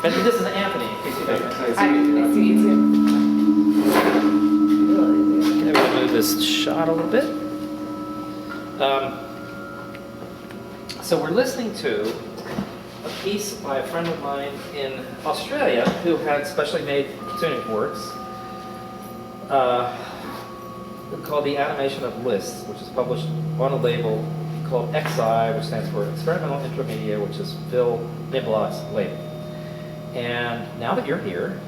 And this is Anthony, in case you don't know. Nice to meet you too. Okay, we'll move this shot a little bit. So we're listening to a piece by a friend of mine in Australia who had specially made tuning forks called The Animation of Lists, which is published on a label called XI, which stands for Experimental Intermedia, which is Phil Niblock's label. And now that you're here,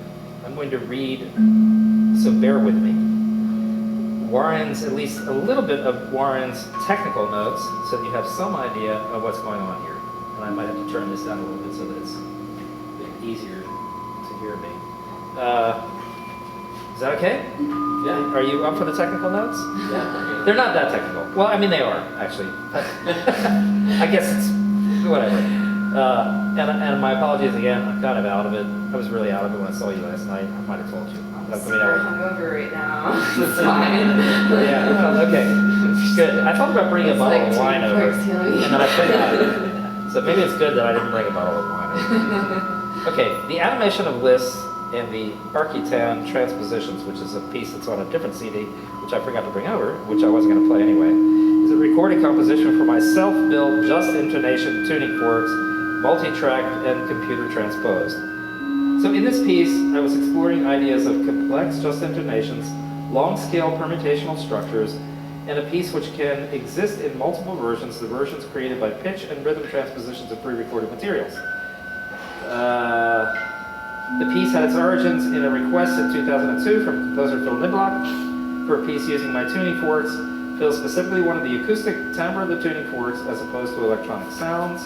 I'm going to read, so bear with me, Warren's, at least a little bit of Warren's technical notes, so that you have some idea of what's going on here. And I might have to turn this down a little bit so that it's a bit easier to hear me. Is that okay? Yeah. Are you up for the technical notes? Yeah. They're not that technical. Well, I mean, they are, actually. I guess it's whatever. And my apologies again, I'm kind of out of it. I was really out of it when I saw you last night. I might have told you. I'm super hungover right now. It's fine. Yeah, well, okay. Good. I thought about bringing a bottle of wine over. And then I forgot. So maybe it's good that I didn't bring a bottle of wine over. Okay, the animation of lists and the Architan transpositions, which is a piece that's on a different CD, which I forgot to bring over, which I wasn't going to play anyway, is a recording composition for my self-built just intonation tuning forks, multi-tracked and computer transposed. So in this piece, I was exploring ideas of complex just intonations, long-scale permutational structures, and a piece which can exist in multiple versions, the versions created by pitch and rhythm transpositions of pre-recorded materials. The piece had its origins in a request in 2002 from composer Phil Niblock for a piece using my tuning forks. Phil specifically wanted the acoustic timbre of the tuning forks as opposed to electronic sounds.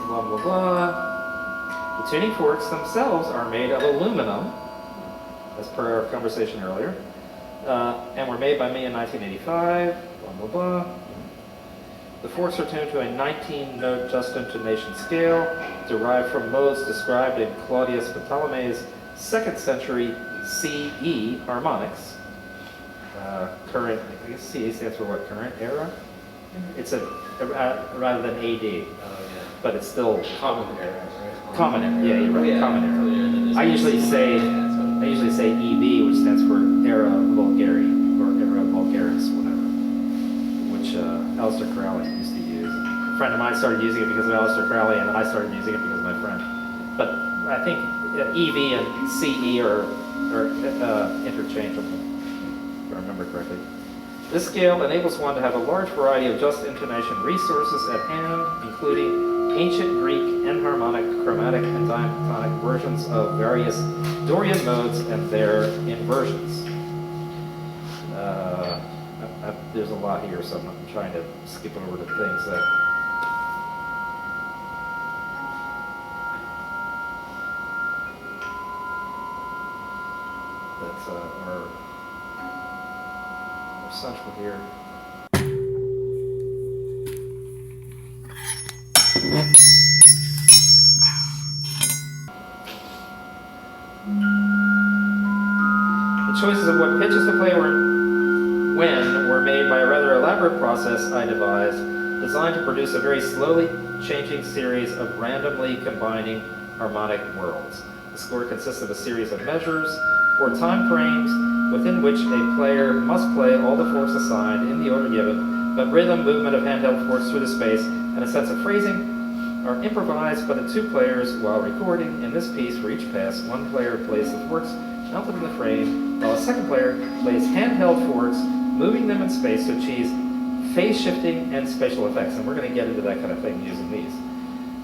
Blah, blah, blah. The tuning forks themselves are made of aluminum, as per our conversation earlier, and were made by me in 1985, blah, blah, blah. The forks are tuned to a 19-note just intonation scale, derived from modes described in Claudius Ptolemy's 2nd century CE harmonics. Current, I guess CE stands for what, current era? It's rather than AD. But it's still Common era, right? Common era, yeah, you're right. Common era. I usually say EV, which stands for Era Vulgari or Era Vulgaris, whatever, which Aleister Crowley used to use. A friend of mine started using it because of Aleister Crowley, and I started using it because of my friend. But I think EV and CE are interchangeable, if I remember correctly. This scale enables one to have a large variety of just intonation resources at hand, including ancient Greek enharmonic, chromatic, and diatonic versions of various Dorian modes and their inversions. There's a lot here, so I'm trying to skip over to things that... That's our central here. The choices of what pitches to play when were made by a rather elaborate process I devised, designed to produce a very slowly changing series of randomly combining harmonic worlds. The score consists of a series of measures or time frames within which a player must play all the forks assigned in the order given, but rhythm, movement of handheld forks through the space, and a sense of phrasing are improvised by the two players while recording. In this piece, for each pass, one player plays the forks mounted in the frame, while a second player plays handheld forks, moving them in space to achieve phase shifting and spatial effects. And we're going to get into that kind of thing using these.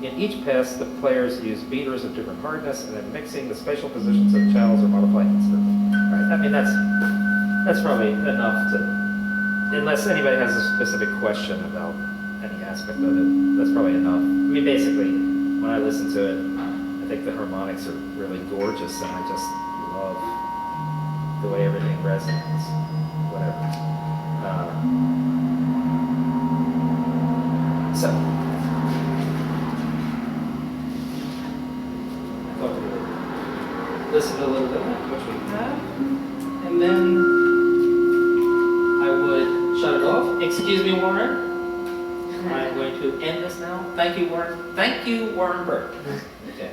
In each pass, the players use beaters of different hardness, and then mixing the spatial positions of channels are modified instantly. Right? I mean, that's probably enough to, unless anybody has a specific question about any aspect of it, that's probably enough. I mean, basically, when I listen to it, I think the harmonics are really gorgeous, and I just love the way everything resonates, whatever. So, listen to a little bit of which we have, and then I would shut it off. Excuse me, Warren. I'm going to end this now. Thank you, Warren. Thank you, Warren Burke. Okay.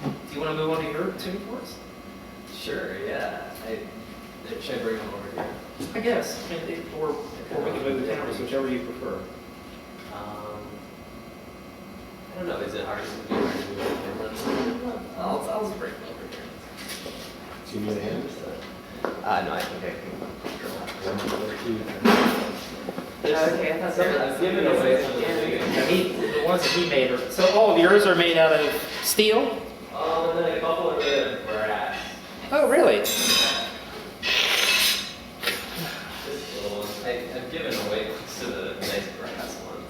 Do you want to move on to your tuning forks? Sure, yeah. Should I bring them over here? I guess. I mean, or we can move the cameras, whichever you prefer. I don't know, is it hard to move the cameras? I'll just bring them over here. Do you need a hand? No, I think I can control Okay, I thought there I've given away some of the The ones that he made are, so all of yours are made out of steel? and then a couple are made of brass. Oh, really? This little one, I've given away most of the nice brass ones.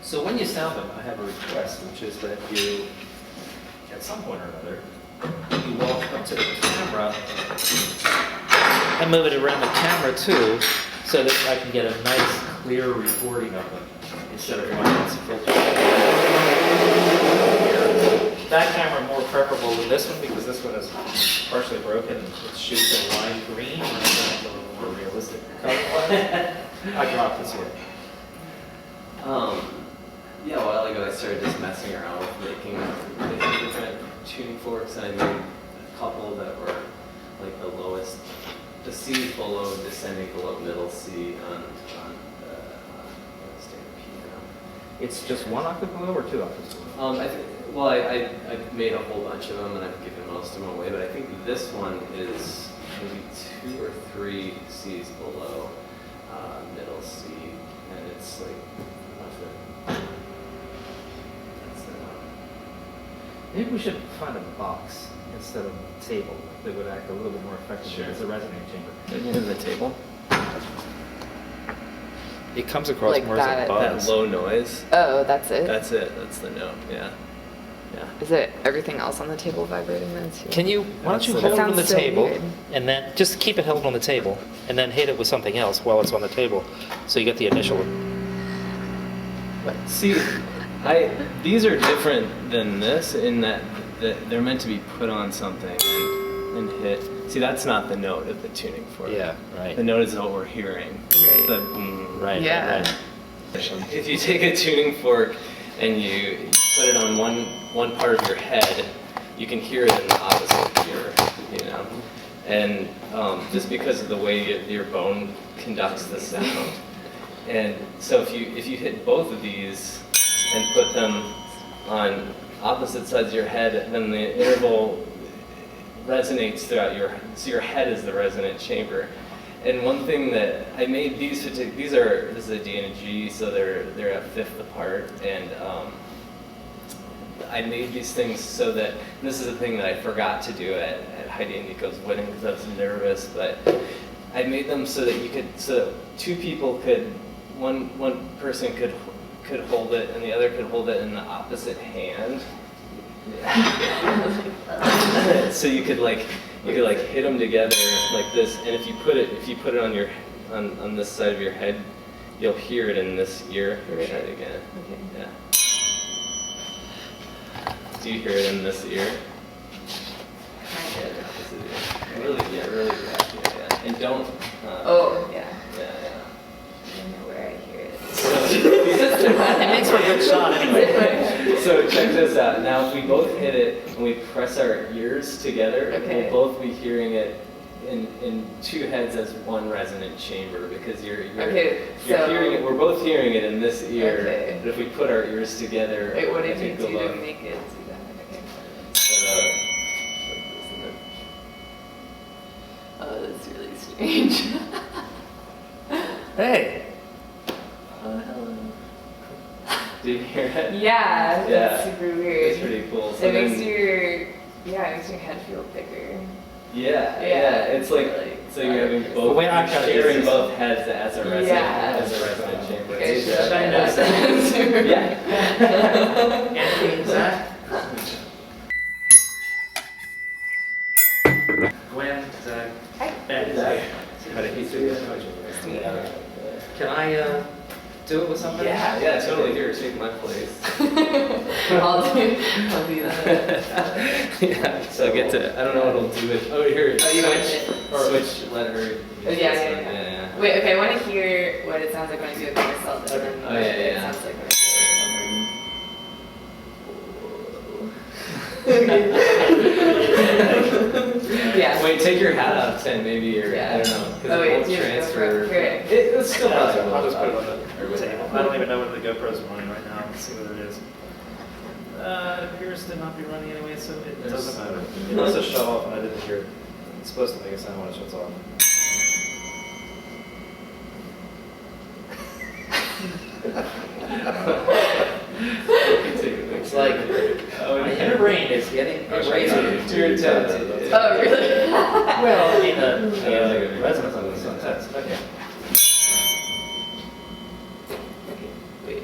So when you sound them, I have a request, which is that you, at some point or another, you walk up to the camera and move it around the camera too, so that I can get a nice, clear recording of them instead of running some filters. That camera more preferable than this one because this one is partially broken. It shoots a lime green, and I want a little more realistic color. I dropped this here. Yeah, a while ago I started just messing around with making different tuning forks, and I made a couple that were like the lowest, the C's below, descending below middle C on the standard piano. It's just one octave below or two octaves below? I've made a whole bunch of them, and I've given most of them away, but I think this one is maybe 2 or 3 C's below middle C, and it's like, that's the note. Maybe we should find a box instead of a table that would act a little bit more effectively as a resonating chamber. In the table? It comes across Like more that. as a That buzz. low noise, Oh, that's it? that's it, that's the note, yeah. Yeah. Is it everything else on the table vibrating then too? Can you, why don't you That hold it on the sounds so table, weird. and then, just keep it held on the table, and then hit it with something else while it's on the table, so you get the initial. See, these are different than this in that they're meant to be put on something and hit. See, that's not the note of the tuning fork. Yeah, right. The note is what we're hearing. Right. The boom. Right, Yeah. right. If you take a tuning fork and you put it on one part of your head, you can hear it in the opposite ear, you know. And just because of the way your bone conducts the sound. And so if you hit both of these and put them on opposite sides of your head, then the interval resonates throughout so your head is the resonant chamber. And one thing that I made this is a D and a G, so they're a fifth apart, and I made these things so that, and this is a thing that I forgot to do at Heidi and Nico's wedding because I was nervous, but I made them so that two people one person could hold it and the other could hold it in the opposite hand. So you could hit them together like this, and if you put it on this side of your head, you'll hear it in this ear. Try it again. Okay. Yeah. Do you hear it in this ear? Kind of. Opposite ear. Really bad. Yeah. And don't. Oh, yeah. Yeah. I don't know where I hear it. It makes for a good shot anyway. So check this out. Now if we both hit it and we press our ears together, Okay. we'll both be hearing it in two heads as one resonant chamber because you're Okay, so hearing it. We're both hearing it in this ear. Okay. But if we put our ears together, wait, what I did you think do we'll, to make it do that? Okay. like this and then- Oh, that's really strange. Hey, Oh, hello. Do you hear it? Yeah, that's Yeah. super weird. It's pretty cool. So It makes then- it makes your head feel bigger. Yeah. Yeah, It's like so you're having both. Wait, I'm you're trying to sharing use both heads as a resonant Yeah. chamber. Okay, It's- should I notice that? Yeah. Anthony, Zach? Gwen, Zach, Hi. Ben, Zach. Zach. Can I do it with somebody? Yeah, totally. Here, take my place. I'll do that. Yeah, so I get to, I don't know what it'll do with, oh, here, Oh, you want it? switch letter. Oh, yeah. Wait, okay, I want to hear what it sounds like when I do it by myself, and then Oh, what yeah, it yeah. sounds like when I do it. Yeah. Wait, take your hat off, Tim, maybe, or, Yeah. I don't know, Oh, because wait, it won't you have to go transfer. for it. Here. It's still probably I'll just put it on the or whatever. table. I don't even know whether the GoPro's running right now. Let's see what it is. It appears to not be running anyway, so it doesn't matter. It must have shut off and I didn't hear it. It's supposed to make a sound when it shuts off. It's like my inner brain is getting crazy. Too intense. Oh, really? Well, I mean the resonance of this intense. Okay. Wait,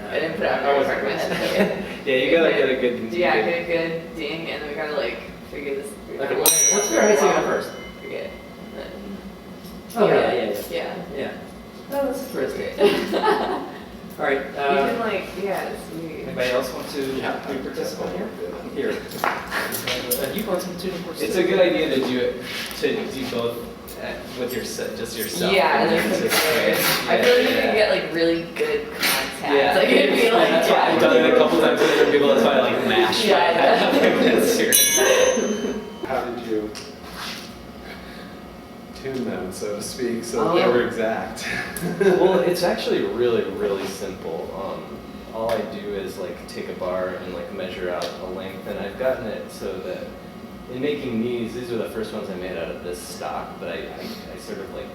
I didn't put it on the part of my head. Yeah, you gotta get a good. Yeah, get a good ding, and then we gotta like figure this. Okay, let's figure out how to sing it first. Forget it. Oh, yeah. Yeah. Yeah. Oh, this is first. Okay. All right. You can like, yeah, it's weird. Anybody else want to be participant here? Here. You brought some tuning forks. It's a good idea to do both with just yourself. Yeah, and then just I feel like you can get like really good contact. Yeah. Like it'd be like, That's why I've done it a couple times with different people. That's why I like mash. Yeah, my head. That's serious. How did you tune them, so to speak, so Oh. they were exact? Well, it's actually really simple. All I do is like take a bar and like measure out a length, and I've gotten it so that in making these are the first ones I made out of this stock, but I sort of like,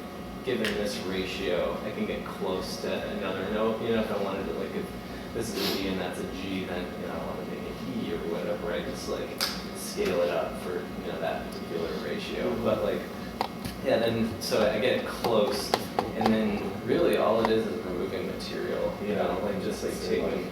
given this ratio, I can get close to another note. You know, if I wanted to, like, if this is a D and that's a G, then, you know, I want to make an E or whatever, I just like scale it up for, you know, that particular ratio. But like, yeah, then, so I get close, and then really all it is removing material, you know, like just like taking,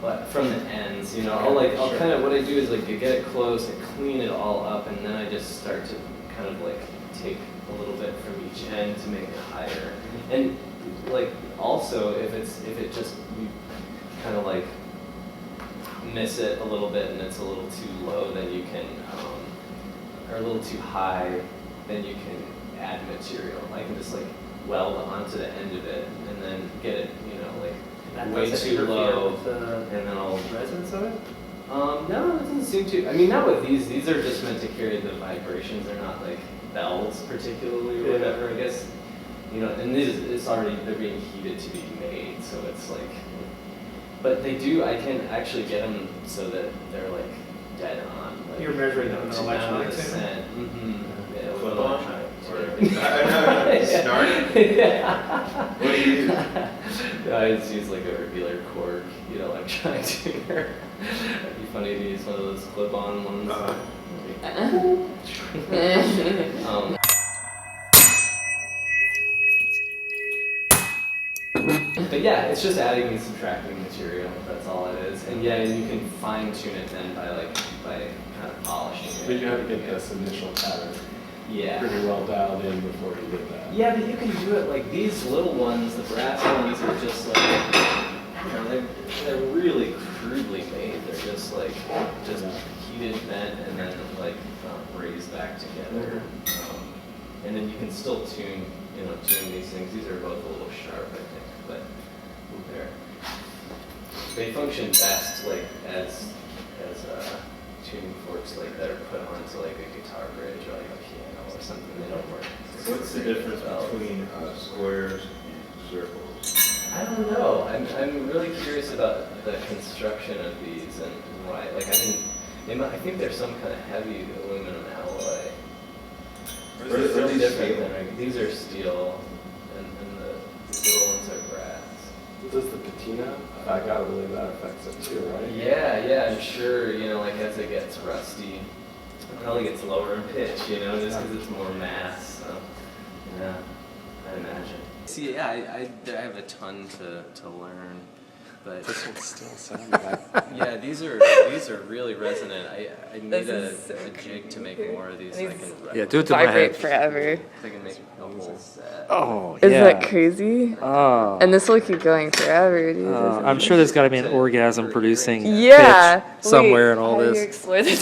but from the ends, you know, I'll kind of, what I do is like, I get it close, I clean it all up, and then I just start to kind of like take a little bit from each end to make it higher. And like, also, if it just, you kind of like miss it a little bit and it's a little too low, then you can, or a little too high, then you can add material. I can just like weld onto the end of it and then get it, you know, like way too low, and then I'll resonance of it? no, it doesn't seem to. I mean, not with these. These are just meant to carry the vibrations. They're not like bells particularly or whatever. I guess, you know. And they're being heated to be made, so it's like. But they do. I can actually get them so that they're like dead on. Like, You're measuring them with an electronic tuner? Mm-hmm. Yeah, with Flip an on? electronic. Snart? Yeah. What do you use? I just use like a regular cork, you know, electronic tuner. It'd be funny to use one of those clip-on ones. But yeah, it's just adding and subtracting material. That's all it is. And yeah, you can fine-tune it then by kind of polishing it. But you have to get this initial pattern Yeah. pretty well dialed in before you get that. Yeah, but you can do it like these little ones, the brass ones are just like, you know, they're really crudely made. They're just like, heated, bent, and then like raised back together. And then you can still tune these things. These are both a little sharp, I think, but they function best like as tuning forks like that are put onto like a guitar bridge or like a piano or something. They don't work. What's the difference between squares and circles? I don't know. I'm really curious about the construction of these and why. Like I think they're some kind of heavy aluminum alloy. Or is it Different steel? than these are steel, and the little ones are brass. Does the patina, I gotta believe that affects it too, right? Yeah, I'm sure, you know, like as it gets rusty, it probably gets lower in pitch, you know, just because it's more mass, so, yeah, I imagine. See, yeah, I have a ton to learn. But This would still sound like. yeah, these are really resonant. I made This is a jig to make more of these. So I These can Yeah, do it to my vibrate head. forever. I can make a whole set. Oh, Is that crazy? Oh. And this will keep going forever, dude. This is- I'm sure there's got to be an orgasm-producing yeah. pitch somewhere Wait, in all how do you this. explore this?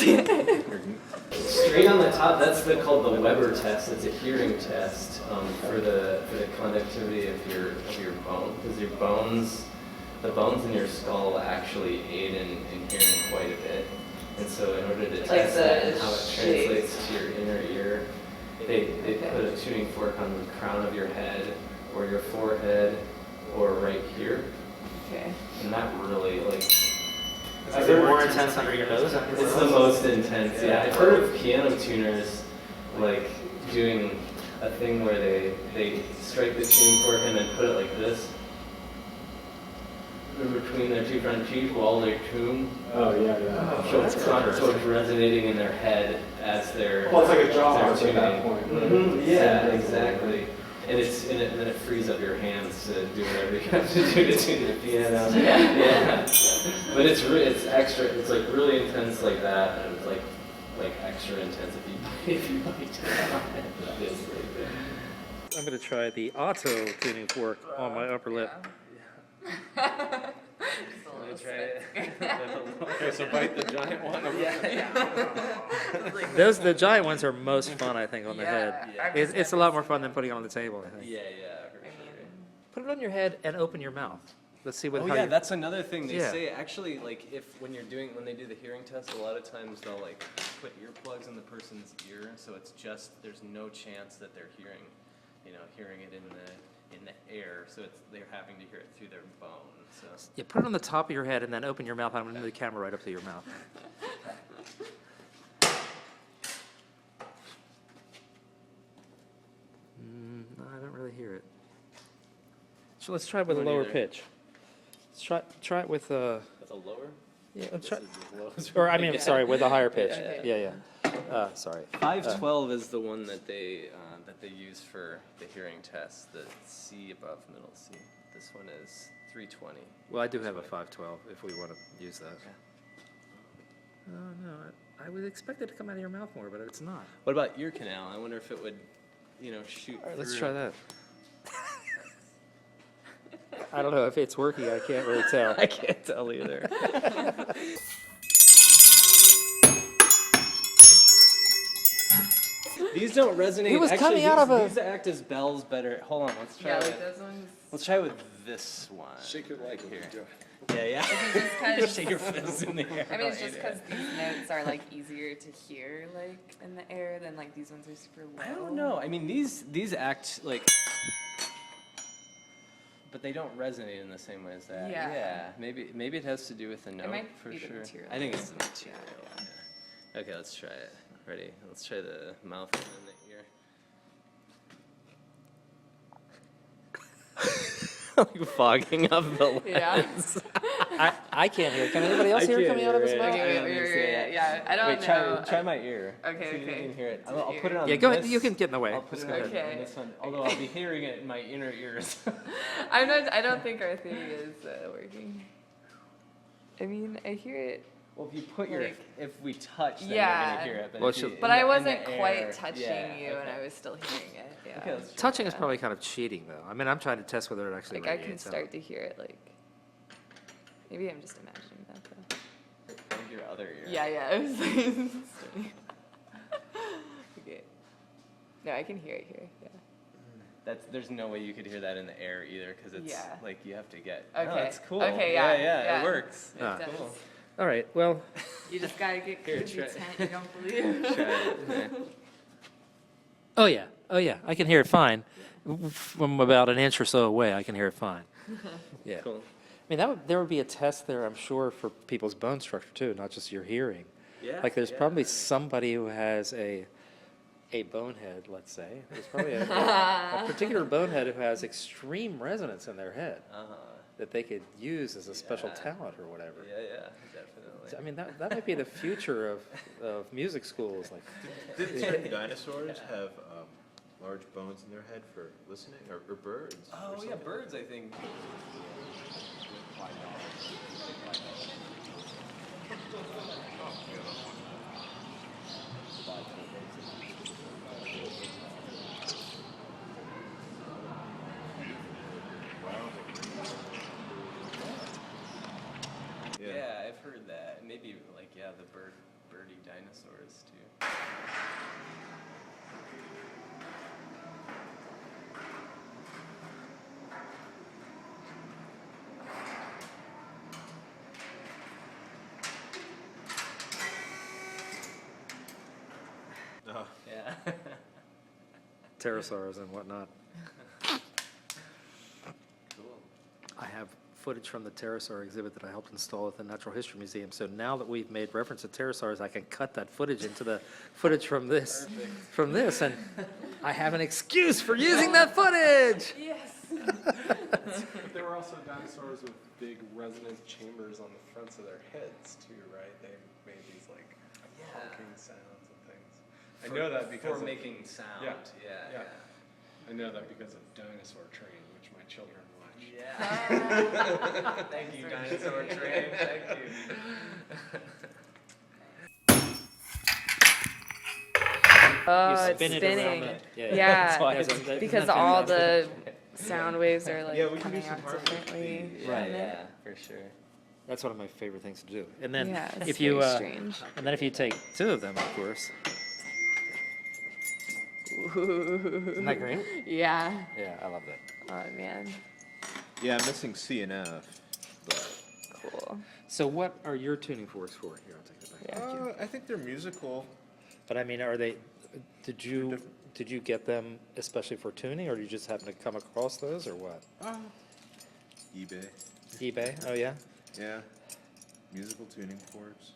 Straight on the top, that's called the Weber test. It's a hearing test for the conductivity of your bone, because your bones, the bones in your skull actually aid in hearing quite a bit. And so in order to test that and how it translates to your inner ear, they put a tuning fork on the crown of your head or your forehead or right here. Okay. And that really Is it more intense under your nose? it's the most intense, yeah. I've heard of piano tuners like doing a thing where they strike the tuning fork and then put it like this in between their two front teeth while they tune. Oh, yeah. So it's resonating in their head as they're Well, it's like a jaw they're at tuning. that point. Mhm, yeah, exactly. And then it frees up your hands to do whatever you have to do to tune the piano. Yeah. But it's extra. It's like really intense like that, and it's like extra intense if you bite it. That is really good. I'm going to try the auto tuning fork on my upper lip. Okay, so bite the giant one. The giant ones are most fun, I think, on the head. It's a lot more fun than putting it on the table, I think. Yeah, for sure. Put it on your head and open your mouth. Let's see what. Oh how yeah, you- that's another thing they Yeah. say. Actually, like when they do the hearing test, a lot of times they'll like put earplugs in the person's ear, so it's just there's no chance that they're hearing it in the air, so they're having to hear it through their bone. So Yeah, put it on the top of your head and then open your mouth. I'm going to move the camera right up to your mouth. No, I don't really hear it. So let's try it with a Me lower neither. pitch. Let's try it with that's a lower. yeah. Let's try, This is as low as or I we're mean, gonna sorry, get. with a higher pitch. Okay. Yeah. Sorry. 512 is the one that they use for the hearing test. The C above middle C. This one is 320. Well, I do have a 512 if we want to use that. Oh no, I would expect it to come out of your mouth more, but it's not. What about ear canal? I wonder if it would, shoot. All right, let's through. try that. I don't know if it's working. I can't really tell. I can't tell either. These don't resonate. It was Actually, coming out of a- These act as bells better. Hold on, let's try Yeah, it. like those ones. Let's try it with this one. Shake your leg Here. here. Yeah. just kind of- Shake your fist in the air. I mean, it's just because these notes are like easier to hear like in the air than like these ones are super low. I don't know. I mean, these act like, but they don't resonate in the same way as that. Yeah. Maybe it has to do with the note might for be the sure. material. I think it's the material. Yeah. Okay, let's try it. Ready? Let's try the mouth and then the ear. Like fogging up the Yeah. lens. I can't hear. Can anybody else hear it coming out of his mouth? Okay, I wait, don't wait, yeah. I don't Wait, know. try my ear. Okay, See if okay. you can hear it. I'll Ear. put it on Yeah, go this. ahead. You can get in the way. I'll put it Go on ahead. Okay. this one. Although I'll be hearing it in my inner ears. I don't think our theory is working. I mean, I hear it. Well, if you put Like- if we touch, then Yeah. you're gonna hear it. But, Well, if you, she'll- in But the- I in the wasn't air, quite touching yeah, you, and okay. I was still hearing it. Yeah. Okay, let's try Touching is Yeah. probably kind of cheating, though. I mean, I'm trying to test whether it actually Like I can radiates out. start to hear it. Like maybe I'm just imagining that though. Find your other ear. Yeah. It was like, okay. No, I can hear it here. Yeah. There's no way you could hear that in the air either, because it's Yeah. like you have to get. Okay. Oh, that's cool. Okay. Yeah, Yeah. it works. It Ah. does. Cool. All right. Well, You just gotta get Here, crazy try it. tent. You don't believe. Try it. Yeah. oh yeah. I can hear it fine. From about an inch or so away, I can hear it fine. Yeah. Cool. I mean, there would be a test there, I'm sure, for people's bone structure too, not just your hearing. Yeah. Like there's yeah. probably somebody who has a bonehead, let's say. There's probably a particular bonehead who has extreme resonance in their head Uh-huh. that they could use as a special Yeah. talent or whatever. Yeah, definitely. I mean, that might be the future of music schools. Like, Did certain dinosaurs have large bones in their head for listening, or birds? or Oh yeah, something? birds. I think. Yeah, I've heard that. Maybe like the birdie dinosaurs too. Oh. Yeah. Pterosaurs and whatnot. Cool. I have footage from the pterosaur exhibit that I helped install at the Natural History Museum. So now that we've made reference to pterosaurs, I can cut that footage into the footage from this, and I have an excuse for using that footage. Yes. There were also dinosaurs with big resonant chambers on the fronts of their heads too, right? They made these like honking sounds and things. I know that because for making sound. Yeah. I know that because of Dinosaur Train, which my children watch. Yeah. Thank you, Dinosaur Train. Thank you. Oh, You it's spin it spinning. around Yeah, That's why it's- because all the sound waves are like Yeah, we can coming do some out harmony differently. with Right. from it. Yeah, for sure. That's one of my favorite things to do. And then Yeah, it's if you very strange. and then if you take two of them, of course. Isn't that great? Yeah. Yeah, I love that. Oh man, Yeah, I'm missing C and F. But, cool. So what are your tuning forks for? Here, I'll take it back. Thank you. I think they're musical. But I mean, are they? Did you get them especially for tuning, or did you just happen to come across those, or what? eBay. eBay? Oh yeah. Yeah. Musical tuning forks.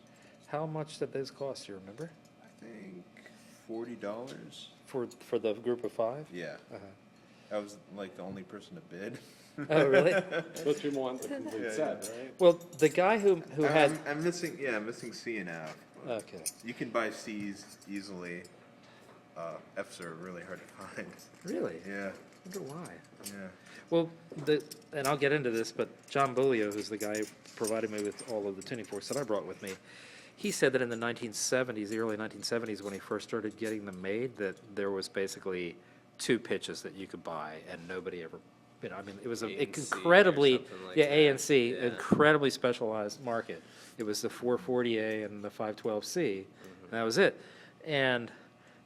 How much did those cost? Do you remember? I think $40. For the group of five? Yeah. Uh-huh. I was like the only person to bid. Oh really? Most people want the complete Yeah, set, right? Well, the guy who had I'm missing. Yeah, I'm missing C and F. but okay. You can buy C's easily. F's are really hard to find. Really? Yeah. I wonder why. Yeah. Well, and I'll get into this, but John Bulio, who's the guy who provided me with all of the tuning forks that I brought with me, he said that in the 1970s, the early 1970s, when he first started getting them made, that there was basically two pitches that you could buy, and nobody ever, I mean, it was an A and C or incredibly, something like A and that. C, Yeah. incredibly specialized market. It was the 440A and the 512C, and that was it. And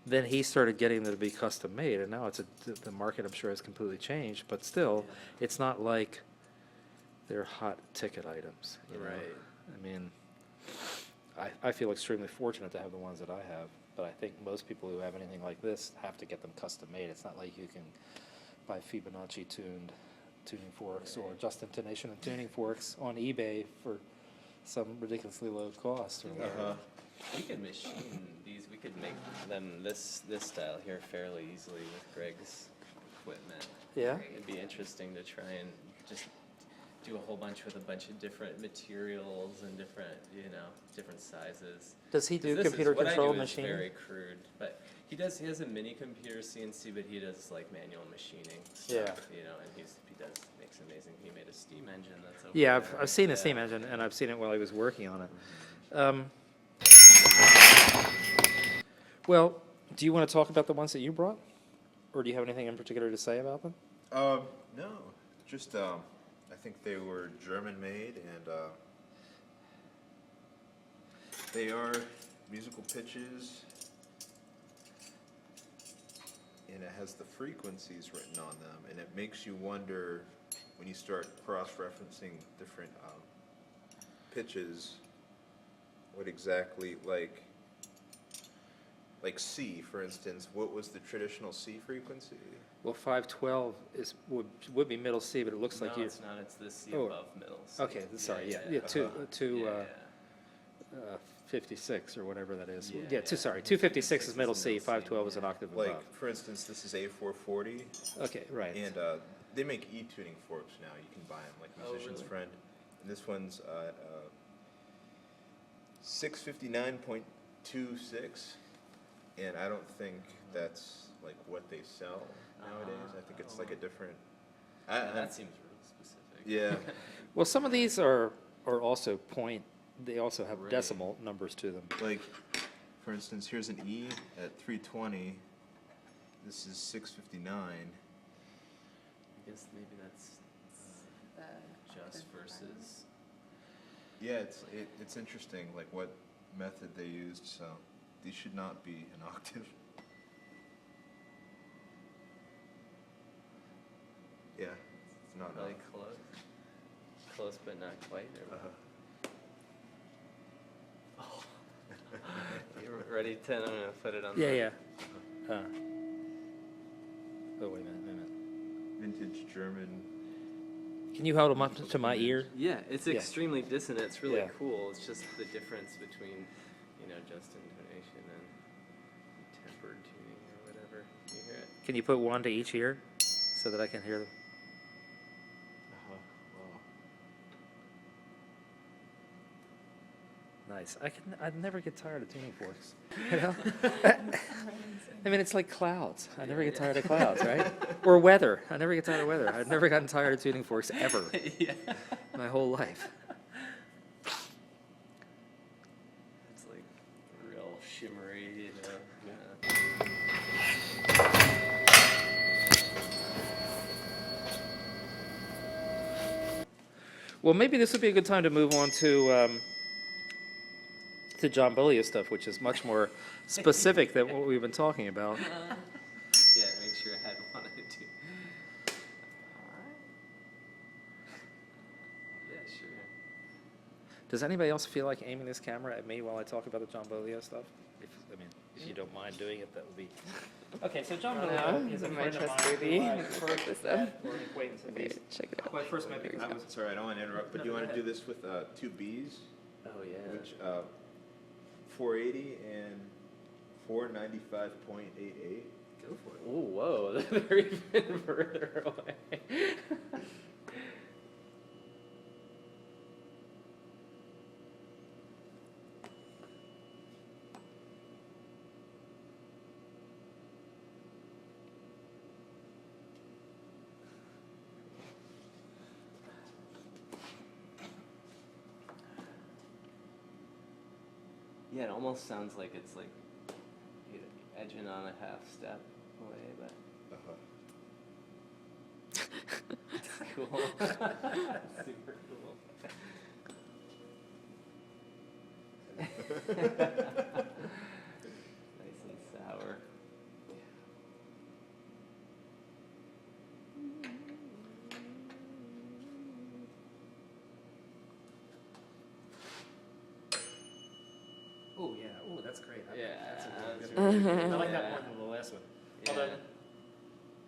then he started getting them to be custom made, and now the market, I'm sure, has completely changed, but still, it's not like they're hot ticket items. You know? Right. I mean, I feel extremely fortunate to have the ones that I have, but I think most people who have anything like this have to get them custom made. It's not like you can buy Fibonacci tuned tuning forks or just intonation and tuning forks on eBay for some ridiculously low cost. Or whatever. We could machine these. We could make them this style here fairly easily with Greg's equipment. Yeah? It'd be interesting to try and just do a whole bunch with a bunch of different materials and different sizes. Does he 'Cause do this is- computer what I control do is machining? very crude, but he has a mini computer CNC, but he does like manual machining Yeah. stuff, and he makes amazing. He made a steam engine that's over Yeah, there. I've seen the Yeah. steam engine, and I've seen it while he was working on it. Well, do you want to talk about the ones that you brought? Or do you have anything in particular to say about them? No, just I think they were German made, and they are musical pitches, and it has the frequencies written on them, and it makes you wonder when you start cross-referencing different pitches, what exactly, like C, for instance, what was the traditional C frequency? Well, 512 would be middle C, but it looks like No, you. it's not. It's the C Oh. above middle. C. Okay, sorry, yeah, Yeah. two, Yeah. 56 or whatever that is. Yeah, Yeah, yeah. sorry, 256 is middle C, middle C, 512 is an yeah. octave Like, above. for instance, this is A440, Okay, right. and they make e-tuning forks now. You can buy them, like Oh, Musician's really? Friend. And this one's 659.26, and I don't think that's like what they sell nowadays. I think it's like a different. That seems really specific. Yeah, Well, some of these are also they also have Right. decimal numbers to them. like, for instance, here's an E at 320. This is 659. I guess maybe that's just versus. Yeah, it's interesting, like what method they used. So these should not be an octave. Yeah, it's not Really close. Close but not quite. Or You ready, 10? I'm gonna put it on. Yeah, the- yeah. Oh, wait a minute. Vintage German. Can you hold them up to my ear? Yeah, it's Yeah. extremely dissonant. It's really Yeah. cool. It's just the difference between, just intonation and tempered tuning or whatever. You hear it? Can you put one to each ear so that I can hear them? Wow. Nice. I'd never get tired of tuning forks. You know? I mean, it's like clouds. I never get tired of clouds, right? Or weather. I never get tired of weather. I've never gotten tired of tuning forks ever. Yeah. My whole life. It's like real shimmery, Well, maybe this would be a good time to move on to John Bollia's stuff, which is much more specific than what we've been talking about. Yeah, make sure I had wanted to. Yeah, sure. Does anybody else feel like aiming this camera at me while I talk about the John Bollia stuff? If you don't mind doing it, that would be. Okay, so John Bollia is a My friend of mine. trustworthy. who I Look first this met up. or an acquaintance at Okay, least. check it out. Well, I first met because I was. Sorry, I don't want to interrupt, but do you want to do this with two Bs, Oh, yeah. which 480 and 495.88. Go for it. Oh, whoa. They're even further away. Yeah, it almost sounds like it's like edging on a half step away, but it's cool. Super cool. Nice and sour. Oh yeah. Oh, that's great. Yeah, That's a that's really good. really I like good. that more than the last one. Yeah. Although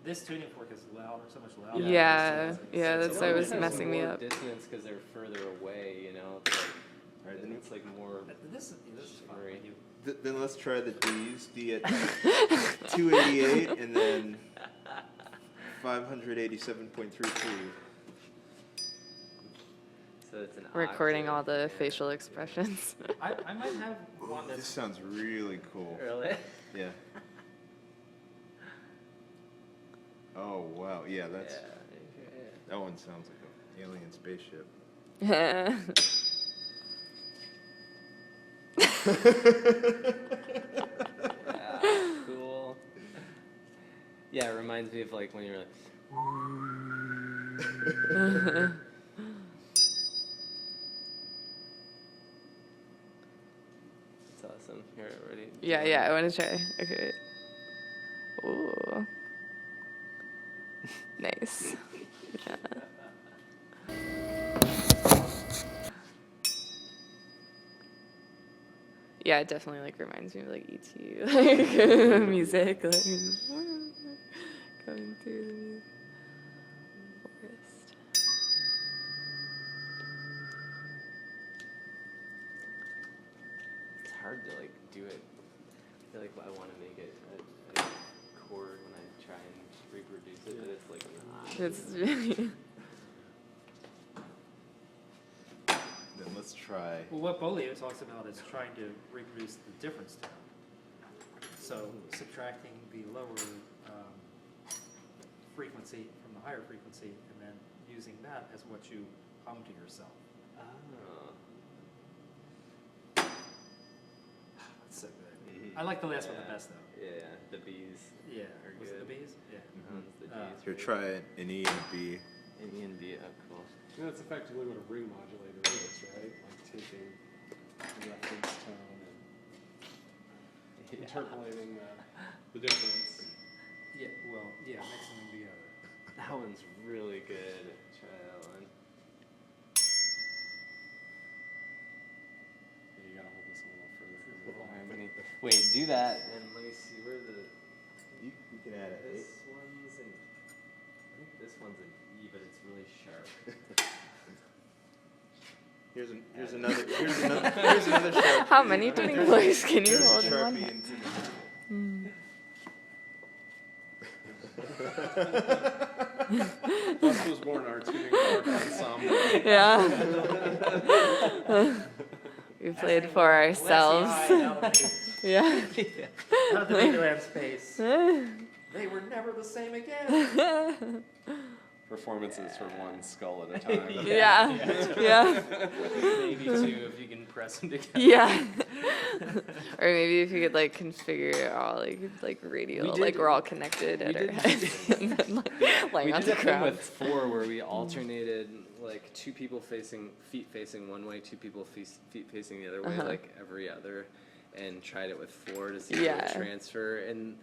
this tuning fork is louder, so much louder. Yeah, yeah, So that's it why it almost was has messing me more up. dissonance because they're further away, It's like, Alright, then it's like more. This is fun. Shimmery. Then let's try the Ds. D at 288 and then 587.33. So it's an Recording all octave, the yeah. facial expressions. I might have one This that's. sounds really cool. Really? Yeah. Oh wow, yeah, that's Yeah. that one sounds like an alien spaceship. Yeah, cool. Yeah, it reminds me of like when you're like. It's awesome. Here, ready? Yeah, yeah, I want to try. Okay. Ooh. Nice. Yeah. Yeah, it definitely like reminds me of like ET, like music, like going through the forest. It's hard to like do it. I feel like I want to make it a chord when I try and reproduce it, but it's like not. It's really. Then let's try. Well, what Bollia talks about is trying to reproduce the difference tone. So subtracting the lower frequency from the higher frequency, and then using that as what you hum to yourself. Oh. That's so good. I like the last one the best though. Yeah, the bees. Yeah. Are Was it the good. bees? Yeah. Sounds the Ds. Here, try an E and a B. An E and B. Oh, cool. That's effectively what a ring modulator is, right? Like taking the reference tone and interpolating the difference. Yeah. Well, yeah, mixing them together. That one's really good. Try that one. Yeah, you gotta hold this a little further from the Harmony. Wait, do that, and let me see where the. You can add an This one's an. I think this one's an E, but it's really sharp. Here's another sharp. How many tuning forks can you Here's a hold in one Sharpie hand? Thus was born our tuning fork ensemble. Yeah. We played for ourselves. Yeah. Out of the Maryland space. They were never the same again. Performances from one skull at a time. Yeah. Yeah. Maybe two if you can press them together. Yeah. Or maybe if you could like configure it all like radial, We did- like we're all connected at our did- heads and then like We laying on did the a thing ground. with 4 where we alternated like 2 people feet facing one way, 2 people feet facing the other way, Uh-huh. like every other, and tried it with 4 to see if it Yeah. would transfer, and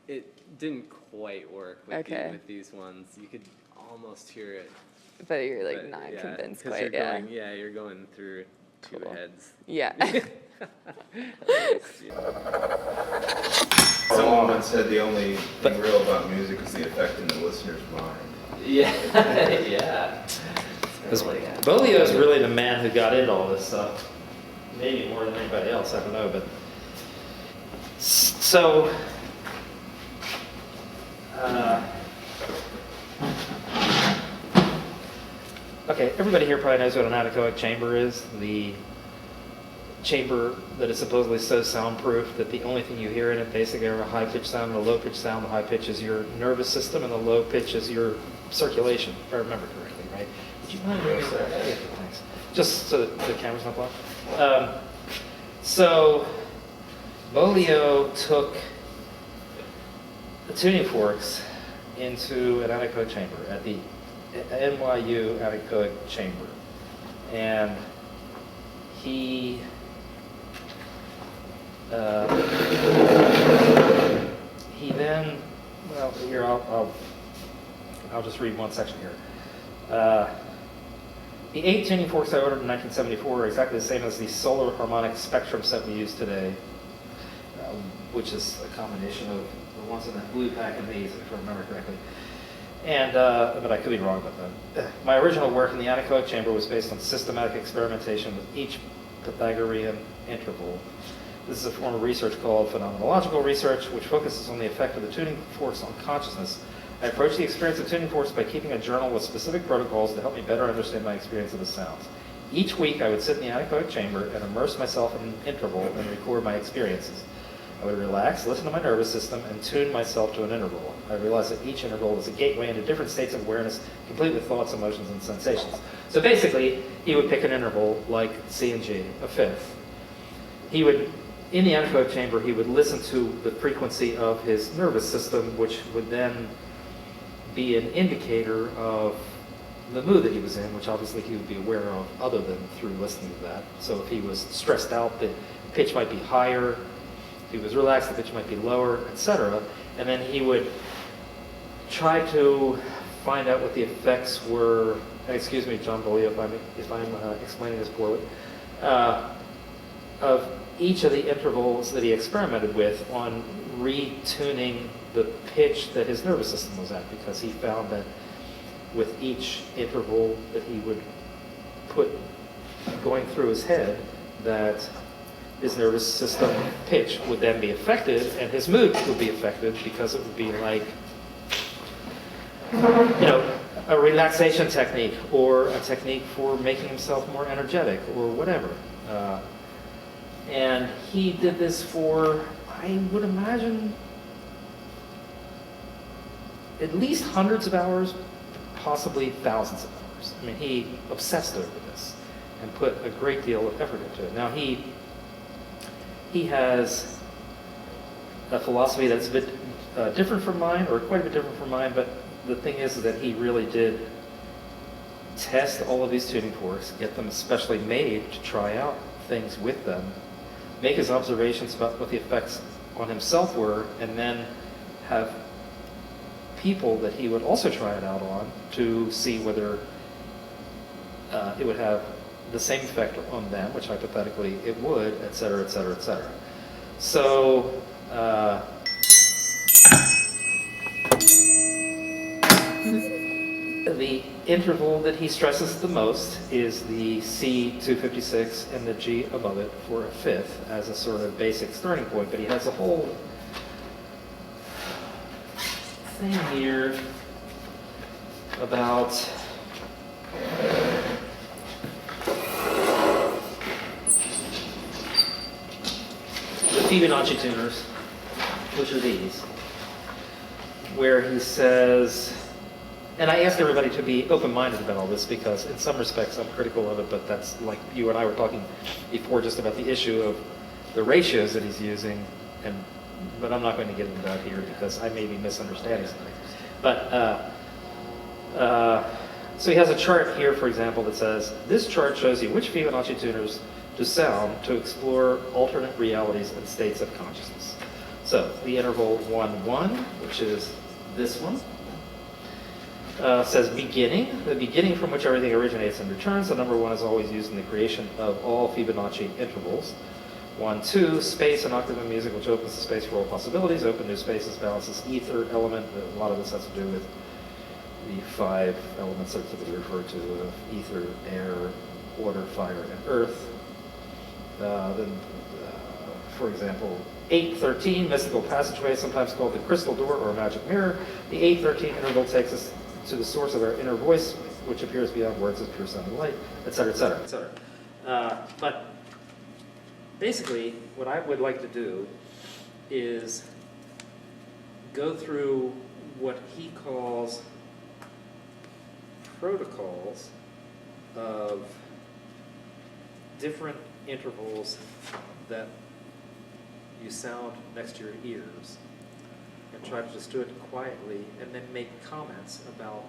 it didn't quite work with, Okay. with these ones. You could almost hear it. But you're like but not yeah, convinced 'cause quite, you're yeah. Going, yeah, you're going through 2 Cool. heads. Yeah. Someone once said the only thing real about music is the effect in the listener's mind. Yeah, yeah. Bolio is really the man who got into all this stuff. Maybe more than anybody else, I don't know, but so okay, everybody here probably knows what an anechoic chamber is. The chamber that is supposedly so soundproof that the only thing you hear in it basically are a high-pitched sound and a low-pitched sound. The high pitch is your nervous system and the low pitch is your circulation, if I remember correctly, right? Would you mind moving that? Yeah, thanks. Just so that the camera's not blocked. So Bolio took the tuning forks into an anechoic chamber at the NYU anechoic chamber, and he then, well, here I'll just read one section here. The 8 tuning forks I ordered in 1974 are exactly the same as the solar harmonic spectrum set we use today, which is a combination of the ones in that blue pack and these, if I remember correctly. And, but I could be wrong about that. My original work in the anechoic chamber was based on systematic experimentation with each Pythagorean interval. This is a form of research called phenomenological research, which focuses on the effect of the tuning forks on consciousness. I approach the experience of tuning forks by keeping a journal with specific protocols to help me better understand my experience of the sounds. Each week, I would sit in the anechoic chamber and immerse myself in an interval and record my experiences. I would relax, listen to my nervous system, and tune myself to an interval. I realized that each interval was a gateway into different states of awareness, complete with thoughts, emotions, and sensations. So basically, he would pick an interval like C and G, a fifth. He would, in the anechoic chamber, he would listen to the frequency of his nervous system, which would then be an indicator of the mood that he was in, which obviously he would be aware of other than through listening to that. So if he was stressed out, the pitch might be higher. If he was relaxed, the pitch might be lower, etc. And then he would try to find out what the effects were. Excuse me, John Bolio, if I'm explaining this poorly. Of each of the intervals that he experimented with on retuning the pitch that his nervous system was at, because he found that with each interval that he would put going through his head, that his nervous system pitch would then be affected and his mood would be affected, because it would be like, you know, a relaxation technique or a technique for making himself more energetic or whatever. And he did this for, I would imagine, at least hundreds of hours, possibly thousands of hours. I mean, he obsessed over this and put a great deal of effort into it. Now, he has a philosophy that's a bit different from mine, or quite a bit different from mine, but the thing is that he really did test all of these tuning forks, get them specially made to try out things with them, make his observations about what the effects on himself were, and then have people that he would also try it out on to see whether it would have the same effect on them, which hypothetically it would, et cetera, et cetera, et cetera. So, the interval that he stresses the most is the C256 and the G above it for a fifth as a sort of basic starting point, but he has a whole thing here about the Fibonacci tuners, which are these, where he says, and I asked everybody to be open-minded about all this because in some respects I'm critical of it, but that's like you and I were talking before just about the issue of the ratios that he's using, but I'm not going to get into that here because I may be misunderstanding something. But, so he has a chart here, for example, that says, this chart shows you which Fibonacci tuners to sound to explore alternate realities and states of consciousness. So the interval 1-1, which is this one, says beginning, the beginning from which everything originates and returns. So number 1 is always used in the creation of all Fibonacci intervals. 1-2, space, an octave of music which opens the space for all possibilities, open new spaces, balances ether element. A lot of this has to do with the 5 elements that are typically referred to of ether, air, water, fire, and earth. For example, 8-13, mystical passageway, sometimes called the crystal door or a magic mirror. The 8-13 interval takes us to the source of our inner voice, which appears beyond words as pure sound and light, etc., etc., etc. But basically, what I would like to do is go through what he calls protocols of different intervals that you sound next to your ears, and try to just do it quietly and then make comments about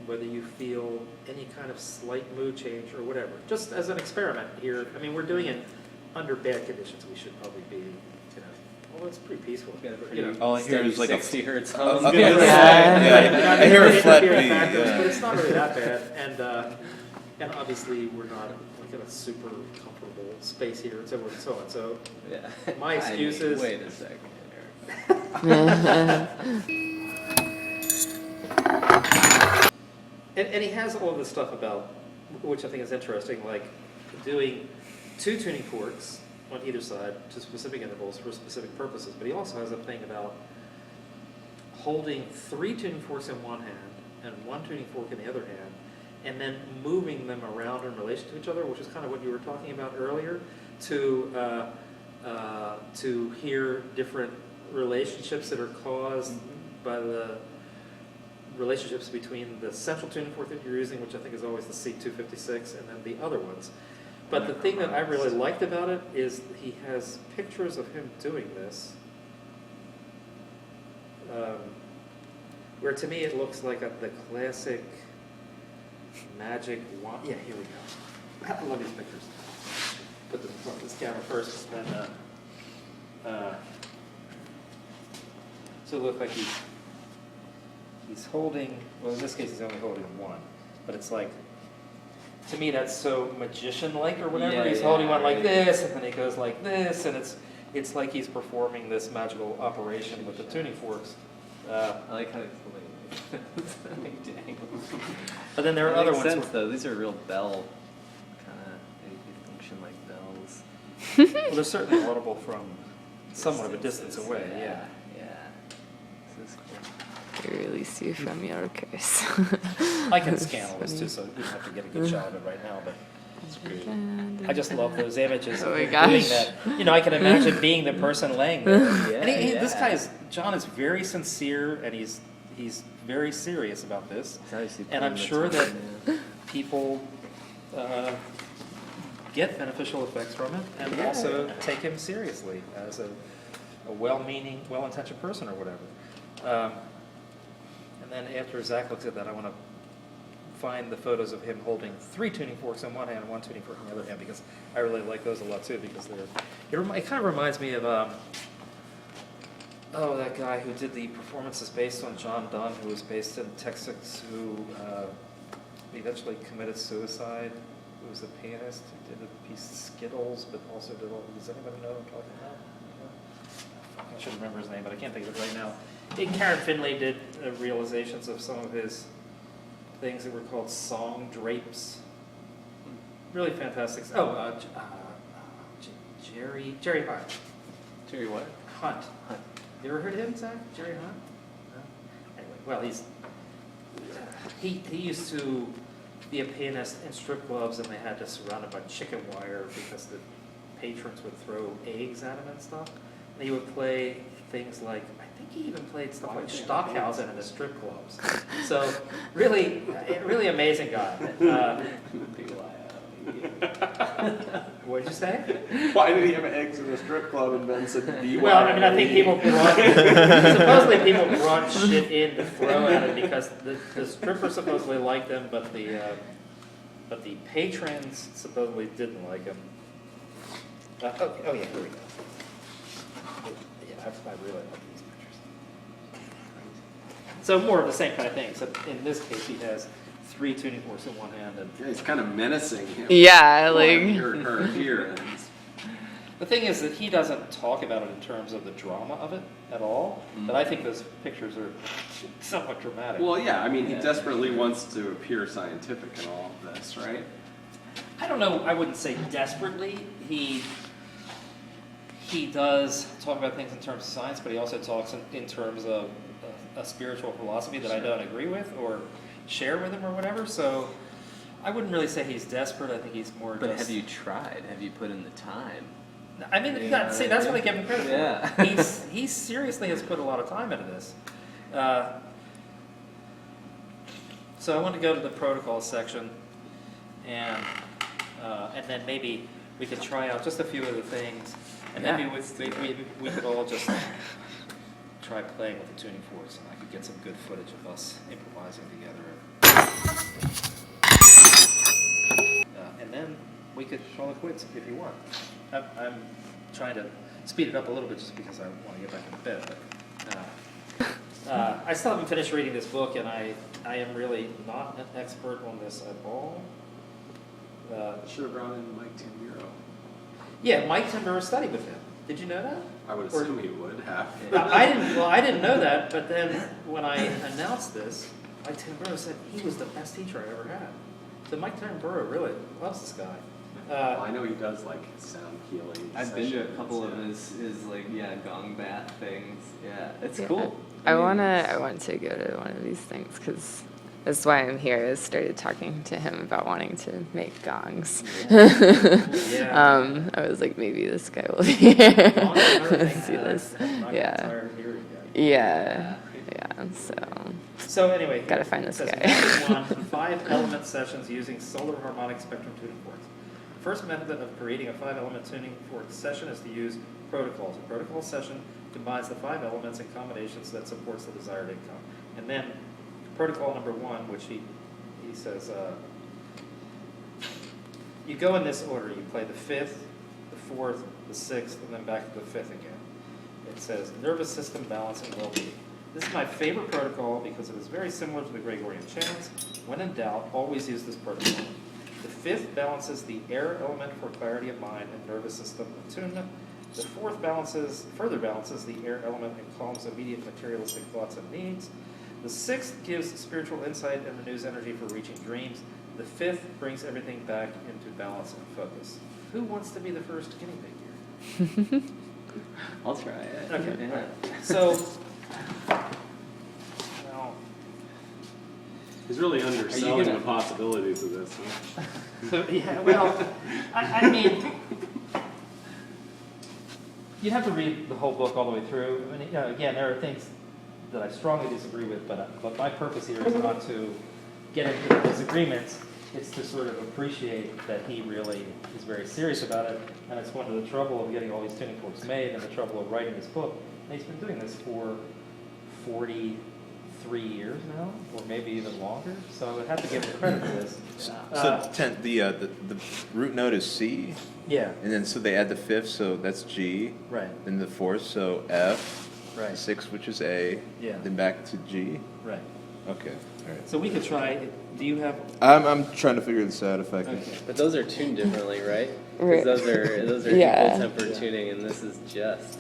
whether you feel any kind of slight mood change or whatever. Just as an experiment here. I mean, we're doing it under bad conditions. We should probably be, although it's pretty peaceful. All I hear is like 60 hertz I was hum. gonna say, I hear a flat beat. But it's not really that bad. And obviously we're not like in a super comfortable space here, and so forth and so on. So Yeah. my excuse is, Wait a second. and he has all of this stuff about, which I think is interesting, like doing 2 tuning forks on either side to specific intervals for specific purposes. But he also has a thing about holding 3 tuning forks in one hand and 1 tuning fork in the other hand, and then moving them around in relation to each other, which is kind of what you were talking about earlier, to hear different relationships that are caused by the relationships between the central tuning fork that you're using, which I think is always the C256, and then the other ones. But the thing that I really liked about it is he has pictures of him doing this, where to me it looks like the classic magic wand. Yeah, here we go. I love these pictures. Put them in front of this camera first, then so it looks like he's holding, well in this case he's only holding 1, but it's like, to me that's so magician-like or whatever. Yeah, He's yeah, holding one like right. this, and then he goes like this, and it's like he's performing this magical operation with the tuning forks. I like how he's holding like dangles. But then there are That other makes ones. sense though. These are real bell kind of, they function like bells. Well, they're certainly audible from somewhat of a distance away. Yeah. Yeah. This is cool. I release you from your curse. I can That's scan all this funny. too, so we don't have to get a good shot of it right now. But I just love those images Oh of my him doing gosh. that. I can imagine being the person laying there. Yeah, And this yeah. guy is, John is very sincere, and he's he's very serious about this, It's obviously and I'm putting the sure that time in. people get beneficial effects from it, and also take him seriously as a well-meaning, well-intentioned person or whatever. And then after Zach looks at that, I want to find the photos of him holding 3 tuning forks in one hand and 1 tuning fork in the other hand, because I really like those a lot too, because it kind of reminds me of that guy who did the performances based on John Donne, who was based in Texas, who eventually committed suicide, who was a pianist, who did the piece Skittles, but also did all, does anybody know what I'm talking about? I should remember his name, but I can't think of it right now. Karen Finley did realizations of some of his things that were called song drapes. Really fantastic. Jerry Hunt. Jerry what? Hunt. You ever heard of him, Zach? Jerry Hunt? No? Anyway, well, he used to be a pianist in strip clubs, and they had to surround him by chicken wire because the patrons would throw eggs at him and stuff. And he would play things like, I think he even played stuff like Stockhausen in the strip clubs. So really amazing guy. What did you say? Why did he have eggs in a strip club and then said BYOE? Well, I mean, I think supposedly people brought shit in to throw at him because the strippers supposedly liked him, but the patrons supposedly didn't like him. Yeah, here we go. Yeah, I really like these pictures. So more of the same kind of thing, except in this case he has 3 tuning forks in one hand. And Yeah, he's kind of menacing him. Yeah, like Here. the thing is that he doesn't talk about it in terms of the drama of it at all, but I think those pictures are somewhat dramatic. Well, yeah, I mean, he Yeah. desperately wants to appear scientific in all of this, right? I don't know, I wouldn't say desperately. He does talk about things in terms of science, but he also talks in terms of a spiritual philosophy that I don't agree with or share with him or whatever. So I wouldn't really say he's desperate. I think he's more But just... have you tried? Have you put in the time? I mean, Yeah, see, that's what I give him credit yeah. for. He seriously has put a lot of time into this. So I want to go to the protocol section, and then maybe we could try out just a few of the things, and Yeah, maybe we could all just try playing with the tuning forks, and I could get some good footage of us improvising together. And then we could call it quits if you want. I'm trying to speed it up a little bit just because I want to get back into bed. But I still haven't finished reading this book, and I am really not an expert on this at all. Should have brought in Mike Tamburo. Yeah, Mike Tamburo studied with him. Did you know that? I would Or- assume he would have. I didn't know that, but then when I announced this, Mike Tamburo said he was the best teacher I ever had. So Mike Tamburo really loves this guy. Well, I know he does like sound healing. I've been to a couple of sessions, his like gong bath things. Yeah, it's Yeah. cool. I mean, want to go to one of these things because that's why I'm here. I started talking to him about wanting to make gongs. Yeah. I was like, maybe this guy will be here. Let's See this. I'm Yeah. tired of hearing that. Yeah. So So anyway, Gotta find this it says guy. method 1, 5-element sessions using solar harmonic spectrum tuning forks. The first method of creating a 5-element tuning fork session is to use protocols. A protocol session combines the 5 elements in combinations that supports the desired outcome. And then protocol number 1, which he says, you go in this order. You play the 5th, the 4th, the 6th, and then back to the 5th again. It says nervous system balance and well-being. This is my favorite protocol because it is very similar to the Gregorian chants. When in doubt, always use this protocol. The 5th balances the air element for clarity of mind and nervous system attunement. The 4th further balances the air element and calms immediate materialistic thoughts and needs. The 6th gives spiritual insight and renews energy for reaching dreams. The 5th brings everything back into balance and focus. Who wants to be the first guinea pig here? I'll try it. Okay. Yeah. So, well, He's really underselling gonna- the possibilities of this. Huh? so, yeah, well, I mean, you'd have to read the whole book all the way through. I mean, again, there are things that I strongly disagree with, but my purpose here is not to get into the disagreements. It's to sort of appreciate that he really is very serious about it, and it's one of the trouble of getting all these tuning forks made and the trouble of writing this book. And he's been doing this for 43 years now, or maybe even longer, so I have to give him credit for this. So the root note is C, Yeah, and then so they add the fifth, so that's G. right, Then the fourth, so F. right, Sixth, which is A. Yeah. Then back to G. right. Okay. All right. So we could try, do you have, I'm trying to figure this out if I can. okay. But those are tuned differently, right? Right. Because those are Yeah. equal tempered tuning, and this is just.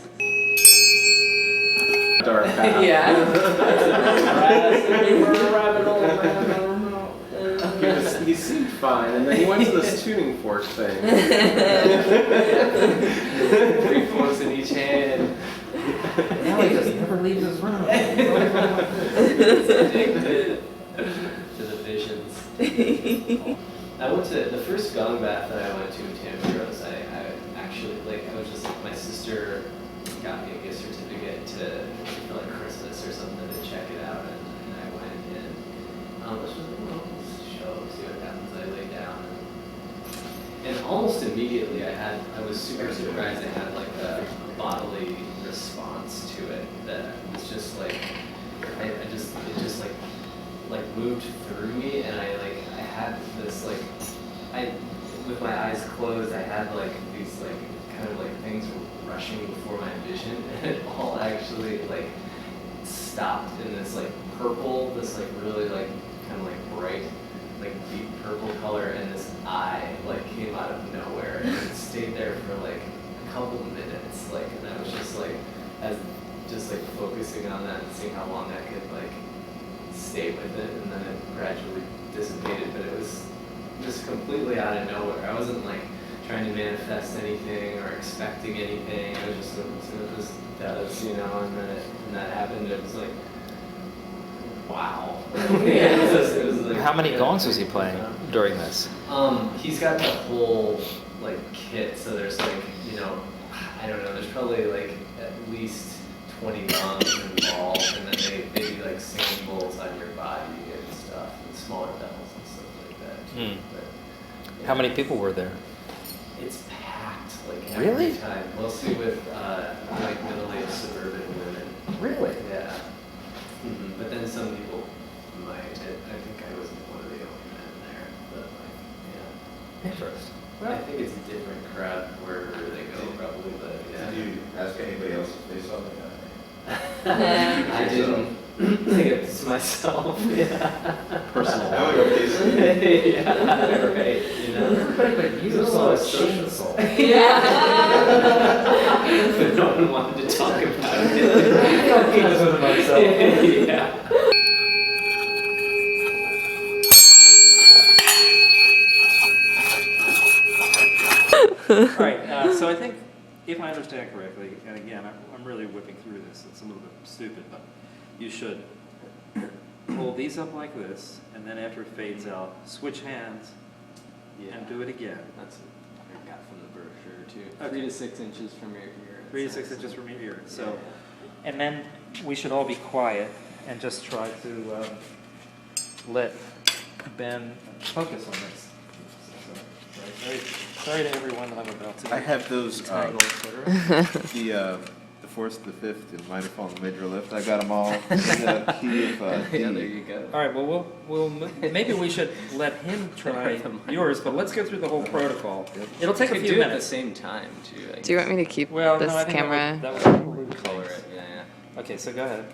Dark path. He seemed fine, and then he went to this tuning fork thing. 3 forks in each hand. Now he just never leaves his room. It's addicted to the visions. I went to the first gong bath that I went to in Tampico. I actually I was just my sister got me a gift certificate for like Christmas or something to check it out, and I went and let's just show, see what happens. I laid down and almost immediately I was super surprised I had like a bodily response to it that was just like it just moved through me, and I had this with my eyes closed I had like these kind of things rushing before my vision, and it all actually stopped in this purple, this really kind of bright deep purple color, and this eye came out of nowhere and it stayed there for a couple minutes, and I was just focusing on that and seeing how long I could stay with it, and then it gradually dissipated, but it was just completely out of nowhere. I wasn't trying to manifest anything or expecting anything. I was just see what this does, and then that happened. It was wow. It was How many gongs was he playing during this? He's got the whole kit, so there's I don't know, there's probably at least 20 gongs involved, and then they do singing bowls on your body and stuff, and smaller bells and stuff like that. But, yeah. How many people were there? It's packed Really? every time, mostly with middle-aged suburban women. Really? Yeah. But then some people might. I think I was one of the only men there, but yeah. Interesting. I think it's a different crowd wherever they go, probably, but yeah. Did you ask anybody else if they saw the guy? I didn't think it's myself. Yeah. Personal. That would be decent. Yeah, right. Everybody but you saw a chainsaw. Yeah. But no one wanted to talk about it. He was with himself. Yeah. All right, so I think, if I understand correctly, and again, I'm really whipping through this, it's a little bit stupid, but you should hold these up like this, and then after it fades out, switch hands, and do it again. That's what I got from the brochure, too. Okay. 3 to 6 inches from your ear. 3 to 6 inches from your ear. So, and then we should all be quiet and just try to let Ben focus on this. Sorry to everyone that I'm about to. I have those, entangle, et cetera. the fourth, the fifth, and minor fall and major lift. I got them all in the key of D. Yeah, there you go. All right. Well, maybe we should let him try yours, but let's go through the whole protocol. It'll take a You few could do it at the minutes. same time, too. Do you want me to keep Well, this no, I think camera? that would color it? Yeah. Okay, so go ahead.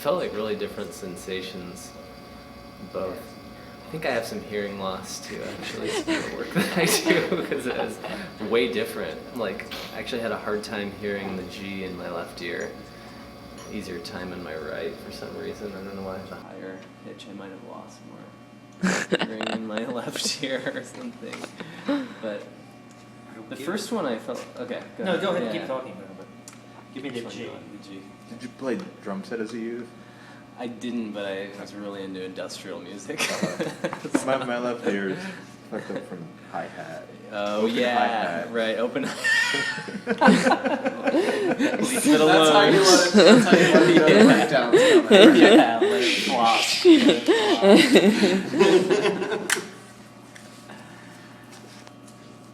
felt like really different sensations, both. I think I have some hearing loss too, actually, some of the work that I do, because it was way different. Like, I actually had a hard time hearing the G in my left ear. Easier time in my right for some reason. I don't know why. The higher pitch, I might have lost more hearing in my left ear or something. But the first one I felt, okay, go No, ahead. go ahead and Yeah. keep talking about it. Give me the Which one G. do you want? The G. Did you play drum set as a youth? I didn't, but I was really into industrial music. My left ear is fucked up from hi-hat. Oh Open yeah, hi-hat. right. Open. Leave it That's alone. how you let the breakdowns come. Yeah, let it flop.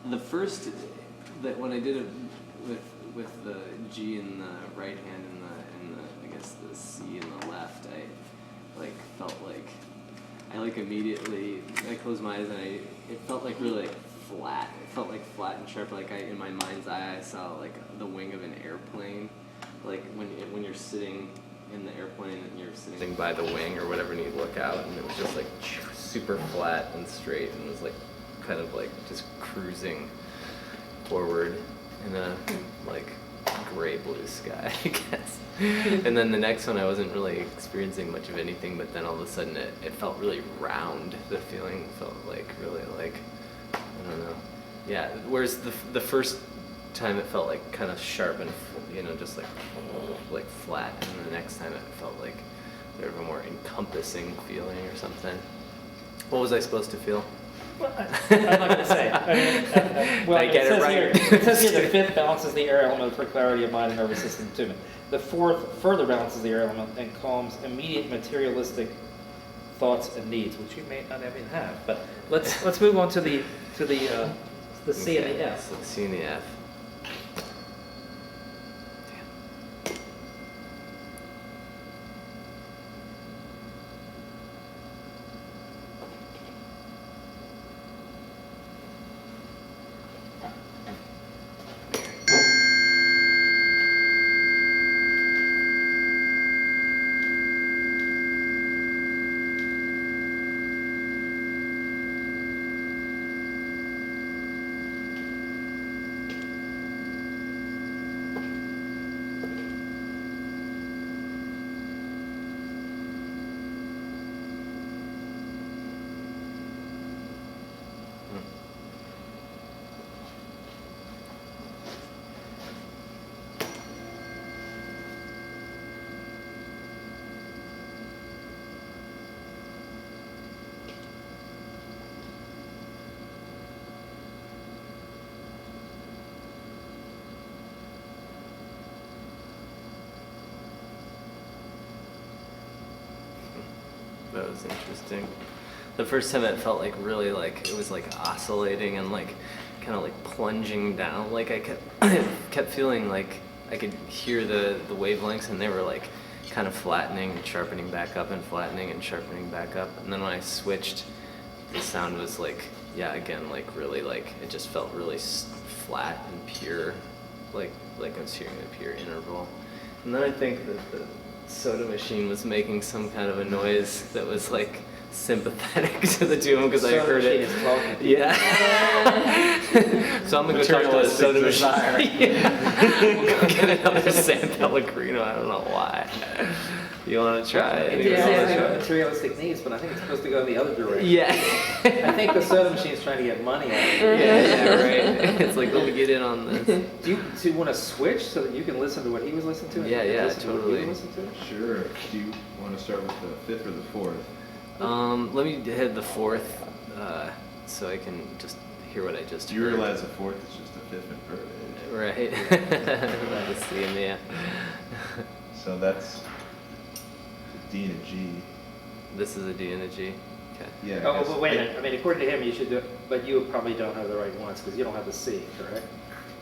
The first, that when I did it with the G in the right hand and the I guess the C in the left, I like felt like I like immediately I closed my eyes and it felt like really like flat. It felt like flat and sharp. Like in my mind's eye I saw like the wing of an airplane. Like when you're sitting in the airplane and you're sitting by the wing or whatever and you look out and it was just like super flat and straight and it was like kind of like just cruising forward in a like gray blue sky, I guess. And then the next one I wasn't really experiencing much of anything, but then all of a sudden it felt really round. The feeling felt like really like, I don't know. Yeah, whereas the first time it felt like kind of sharp and just like flat, and then the next time it felt like sort of a more encompassing feeling or something. What was I supposed to feel? Well, I'm not going to say. I mean, well, Did I get it right? It says here the fifth balances the air element for clarity of mind and nervous system attunement. The fourth further balances the air element and calms immediate materialistic thoughts and needs, which you may not even have. But let's move on to the C and the F. So the C and the F. That was interesting. The first time it felt like really like it was like oscillating and like kind of like plunging down. Like I kept feeling like I could hear the wavelengths and they were like kind of flattening and sharpening back up and flattening and sharpening back up. And then when I switched, the sound was like, yeah, again, like really like it just felt really flat and pure, like I was hearing a pure interval. And then I think that the soda machine was making some kind of a noise that was like sympathetic to the doom because I heard it. Yeah. So I'm gonna go talk to the soda machine. Yeah. We'll go get another San Pellegrino. I don't know why. You want to try it? It has materialistic needs, but I think it's supposed to go the other direction. Yeah. I think the soda machine's trying to get money out of it. Yeah, right. It's like, let me get in on this. Do you want to switch so that you can listen to what he was listening to? And Yeah, you can yeah, listen to what totally. you listen to? Sure. Do you want to start with the fifth or the fourth? Let me hit the fourth, so I can just hear what I just You heard. realize the fourth is just a fifth inverted. Right. Let's see, yeah. So that's D and a G. This is a D and a G. Okay. Yeah. Oh, I guess- but wait a minute. I mean, according to him, you should do it, but you probably don't have the right ones because you don't have the C, correct?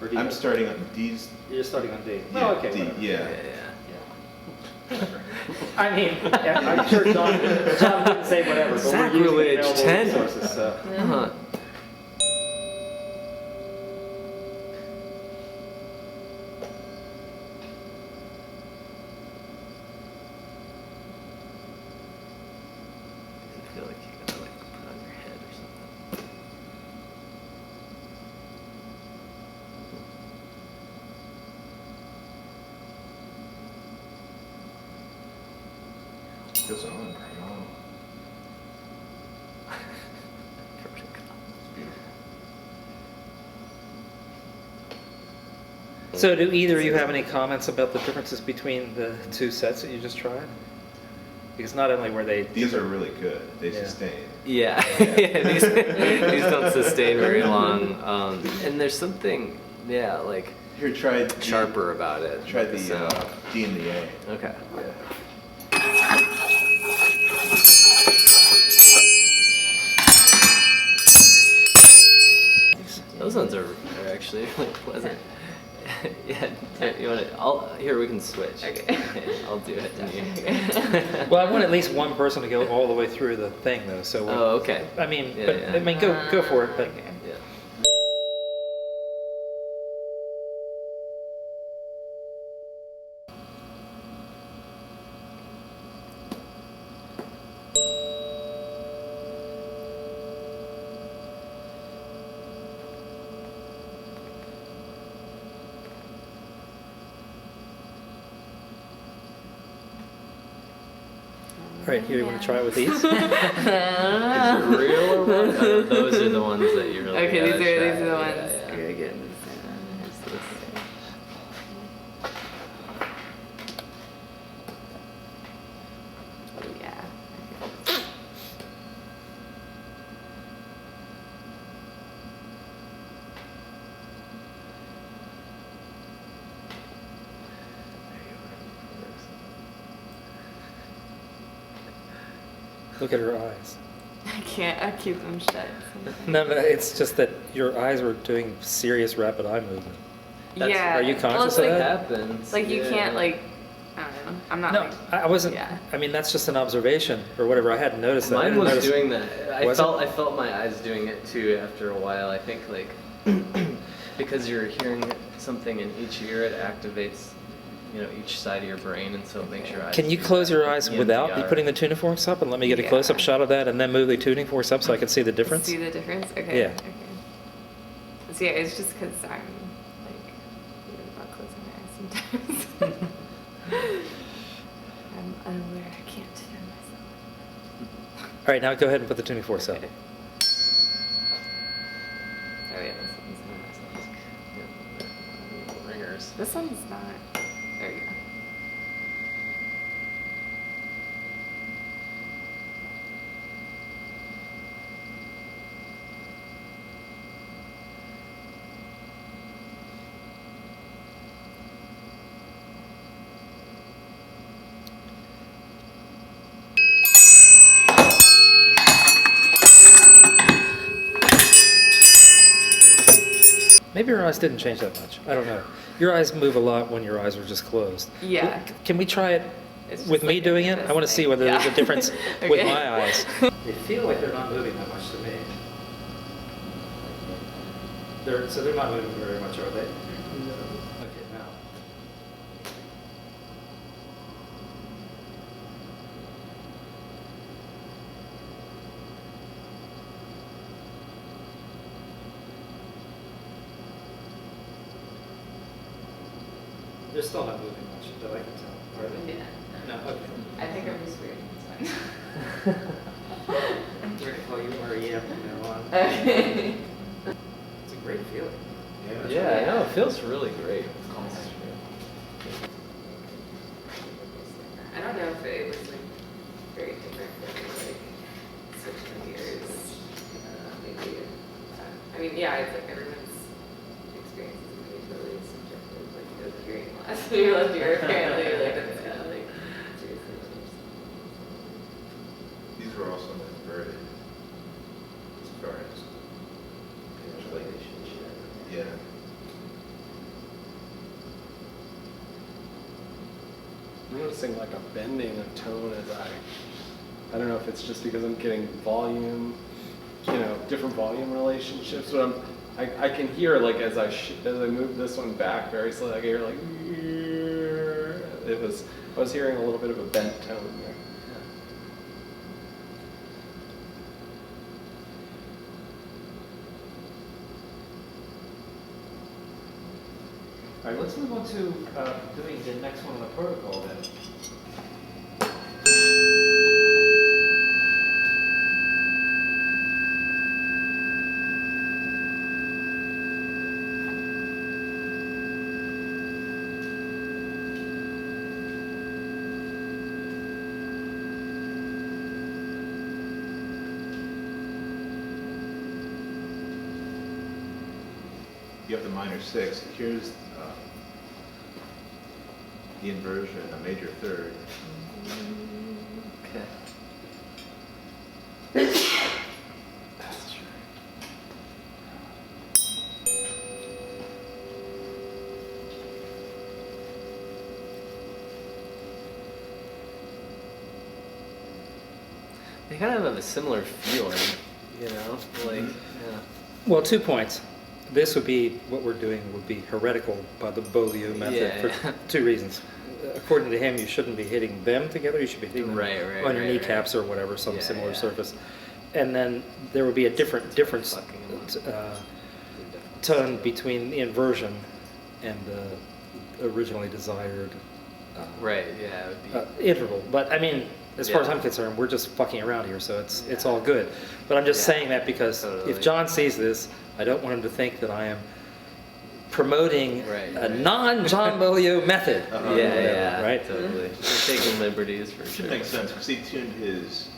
Or do you I'm have- starting on D's. You're starting on D. Yeah, Oh, okay. D. whatever. Yeah. Yeah. I mean, I'm sure John didn't say whatever, but we're using Sacrilege, available 10. resources, so. Huh. Goes on and on. It's beautiful. So do either of you have any comments about the differences between the two sets that you just tried? Because not only were they... These are really good. They Yeah. sustain. Yeah, yeah, these don't sustain very long. And there's something, yeah, like Here, try sharper about it. Try about the sound. D and the A. Okay. Yeah. Those ones are actually really pleasant. Yeah, you want to? Here we can switch. Okay. I'll do it. And you. Well, I want at least one person to go all the way through the thing, though. So, Oh, okay. I mean, Yeah, but yeah. I mean, go for it. But Okay. Yeah. all right, here you want to try it with these? Is it real or what? Those are the ones that you really. Okay, gotta these are try. the ones. Yeah, yeah. We're gonna get into this one. Here's this. Oh yeah. Look at her eyes. I can't. I keep them shut. No, but it's just that your eyes were doing serious rapid eye movement. That's- Yeah. Are you Well, conscious it's of It like, that? happens. like you yeah. can't like. I don't know. I'm not No, like. I wasn't. Yeah. I mean, that's just an observation or whatever. I hadn't noticed that. I Mine didn't was notice- doing that. Was it? I felt my eyes doing it too after a while. I think like because you're hearing something in each ear, it activates, you know, each side of your brain, and so it makes your eyes. Can you do close that your eyes without EMDR. putting the tuning forks up and let me get a Yeah. close-up shot of that and then move the tuning forks up so I can see the difference? See the difference? Okay. Yeah. Okay. So yeah, it's just because I'm like weird about closing my eyes sometimes. I'm unaware. I can't hear myself. All right, now go ahead and put the tuning forks up. Okay. Oh yeah, this one's Yeah, ringers. not. This one's not. There you go. Maybe your eyes didn't change that much. I don't know. Your eyes move a lot when your eyes are just closed. Yeah. Can we try it It's just with me like doing it? this I want to see thing. whether there's Yeah. a difference with Okay. my eyes. They feel like they're not moving that much to me. So they're not moving very much, are they? Okay, now. They're still not moving much, that I can tell, are they? Yeah. No, okay. I think I'm just weird. It's fine. We're gonna call you Maria from now on. Okay. It's a great feeling. Yeah, I know. It feels really great. I don't know if it was like very different for me, like switching gears. Maybe. I mean, yeah, it's like everyone's experience is maybe totally subjective. Like you have hearing loss in your left ear, apparently. Like that's kind of like seriously. These were also inverted. As far as yeah. I'm noticing like a bending of tone as I don't know if it's just because I'm getting volume, you know, different volume relationships, but I can hear like as I move this one back very slowly, I can hear like I was hearing a little bit of a bent tone there. All right, let's move on to doing the next one on the protocol then. you have the minor 6. Here's the inversion, a major 3rd. Okay. That's true. They kind of have a similar feeling, you know, like, yeah. Well, 2 points. This would be, what we're doing would be heretical by the Beaulieu method Yeah, for yeah. 2 reasons. According to him, you shouldn't be hitting them together, you should be hitting them Right, on your right, kneecaps right. or whatever, some Yeah, similar yeah. surface. And then there would be a difference Fucking tone between the inversion and the originally desired Right, yeah, it would be. interval. But I mean, as far as Yeah. I'm concerned, we're just fucking around here, so it's all good. But I'm just Yeah, saying that because totally. if John sees this, I don't want him to think that I am promoting Right, a right. non-John Beaulieu method. Yeah, or whatever, yeah, right? totally. You're taking liberties for It sure. makes sense, because he tuned his,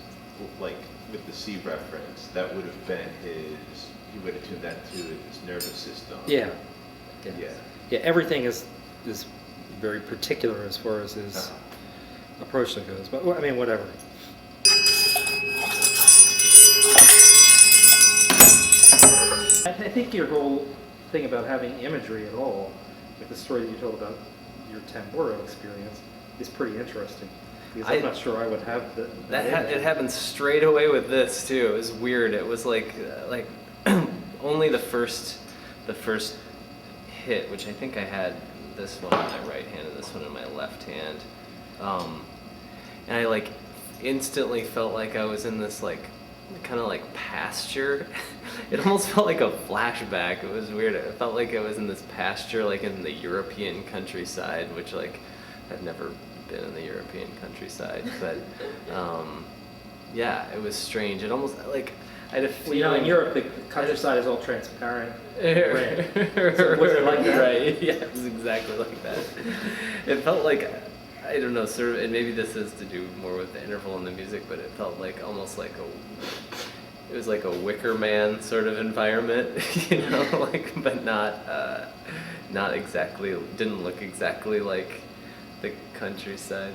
like, with the C reference, that would have been his, he would have tuned that to his nervous system. Yeah. Yeah. Yeah, everything is very particular as far as his Uh-huh. approach that goes. But well, I mean, whatever. I think your whole thing about having imagery at all, like the story that you told about your Tamboro experience, is pretty interesting. Because I'm not sure I would have that It imagery. happened straight away with this too. It was weird. It was like only the first hit, which I think I had this one in my right hand and this one in my left hand, and I like instantly felt like I was in this like kind of like pasture. It almost felt like a flashback. It was weird. It felt like I was in this pasture, like in the European countryside, which like I've never been in the European countryside, but yeah, it was strange. It almost like I had a Well, feeling. you know, in Europe, the countryside is all transparent. red. So was it like that? Right. Yeah, it was exactly like that. It felt like, I don't know, sort of, and maybe this has to do more with the interval in the music, but it felt like almost like it was like a Wicker Man sort of environment, you know, like, but not exactly, didn't look exactly like the countryside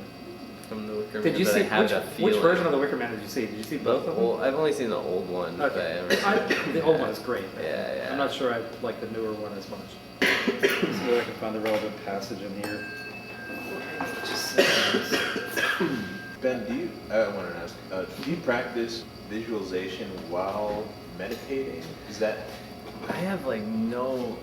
from the Wicker Man. Did you but see I had which that version feeling. of the Wicker Man did you see? Did you see both of them? Well, I've only seen the old one. but I Okay. haven't seen- The old one is great. Yeah, yeah. I'm not sure I like the newer one as much. See if I can find the relevant passage in here. Ben, I want to ask, do you practice visualization while meditating? Is that, I have like no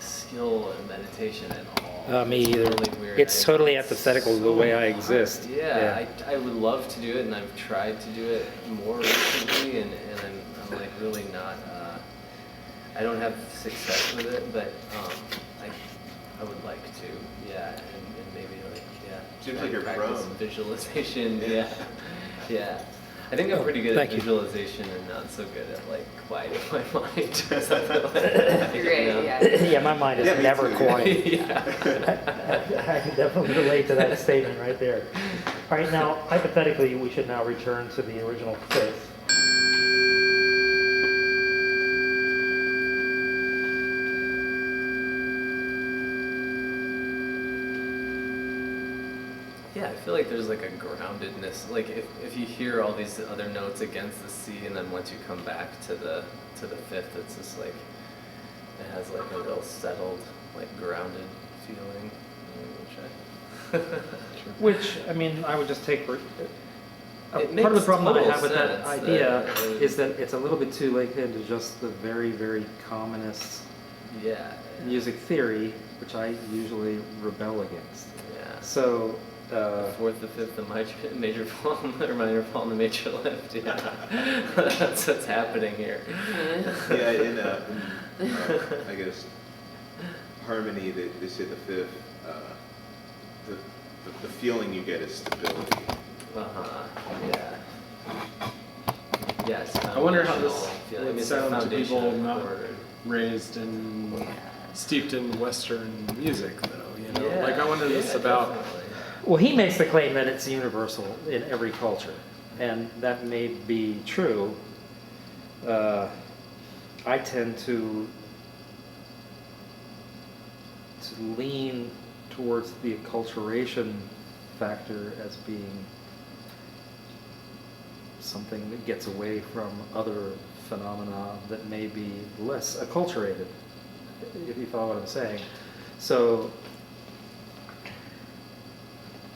skill in meditation at all. Me It's either. really weird. It's totally antithetical to the way I exist. Yeah, I would love to do it, and I've tried to do it more recently, and I'm like really not. I don't have success with it, but I would like to. Yeah, and maybe like Seems try like to you're practice prone. visualization. Yeah, yeah. I think I'm pretty good at thank you. visualization and not so good at like quieting my mind or something like that. You're right, you know? yeah. Yeah, my mind is Yeah, me never too. quiet. Yeah. I can definitely relate to that statement right there. All right, now, hypothetically, we should now return to the original fifth. Yeah, I feel like there's like a groundedness. Like if you hear all these other notes against the C, and then once you come back to the fifth, it's just like it has like a real settled, like grounded feeling. Which, I mean, I would just take for. It Part of the makes problem that I total have with that sense idea that- is that it's a little bit too late into just the very, very commonest Yeah. music theory, which I usually rebel against. Yeah. So, The fourth, the fifth, the major fall, or minor fall, and the major lift. Yeah, that's what's happening here. yeah, I guess, harmony, they say the fifth, the feeling you get is stability. Yeah. Yes. I wonder how this foundational feeling. would It's a sound to people foundation not chord. raised in, steeped in Western music, though. You know, Yeah, like I wonder this yeah, about. definitely. well, he makes the claim that it's universal in every culture, and that may be true. I tend to to lean towards the acculturation factor as being something that gets away from other phenomena that may be less acculturated, if you follow what I'm saying. So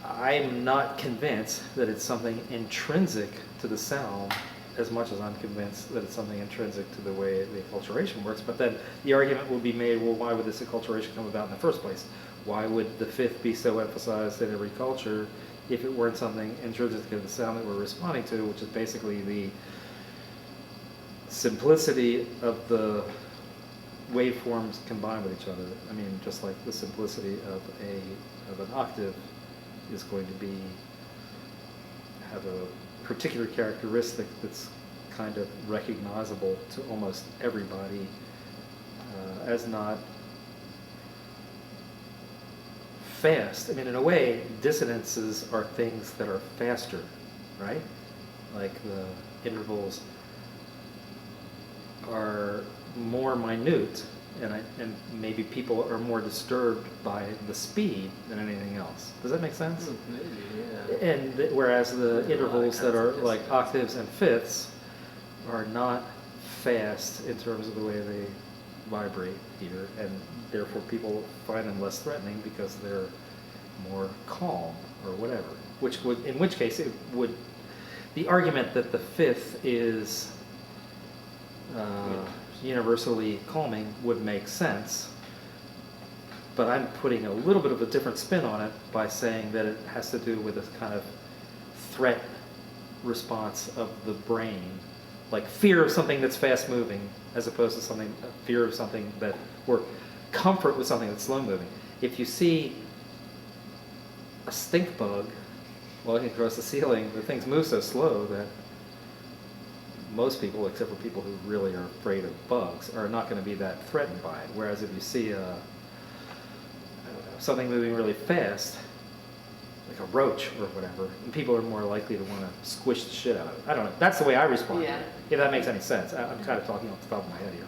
I'm not convinced that it's something intrinsic to the sound as much as I'm convinced that it's something intrinsic to the way the acculturation works. But then the argument will be made, well, why would this acculturation come about in the first place? Why would the fifth be so emphasized in every culture if it weren't something intrinsic to the sound that we're responding to, which is basically the simplicity of the waveforms combined with each other? I mean, just like the simplicity of an octave is going to have a particular characteristic that's kind of recognizable to almost everybody as not fast. I mean, in a way, dissonances are things that are faster, right? Like the intervals are more minute, and maybe people are more disturbed by the speed than anything else. Does that make sense? Maybe, yeah. And whereas the There are a lot of intervals that kinds are of like dissonance. octaves and fifths are not fast in terms of the way they vibrate here, and therefore people find them less threatening because they're more calm or whatever. In which case it would, the argument that the fifth is universally calming would make sense, but I'm putting a little bit of a different spin on it by saying that it has to do with a kind of threat response of the brain, like fear of something that's fast moving as opposed to fear of something or comfort with something that's slow moving. If you see a stink bug walking across the ceiling, the things move so slow that most people, except for people who really are afraid of bugs, are not going to be that threatened by it. Whereas if you see something moving really fast, like a roach or whatever, and people are more likely to want to squish the shit out of it. I don't know. That's the way I respond. Yeah. If that makes any sense. I'm kind of talking off the top of my head here.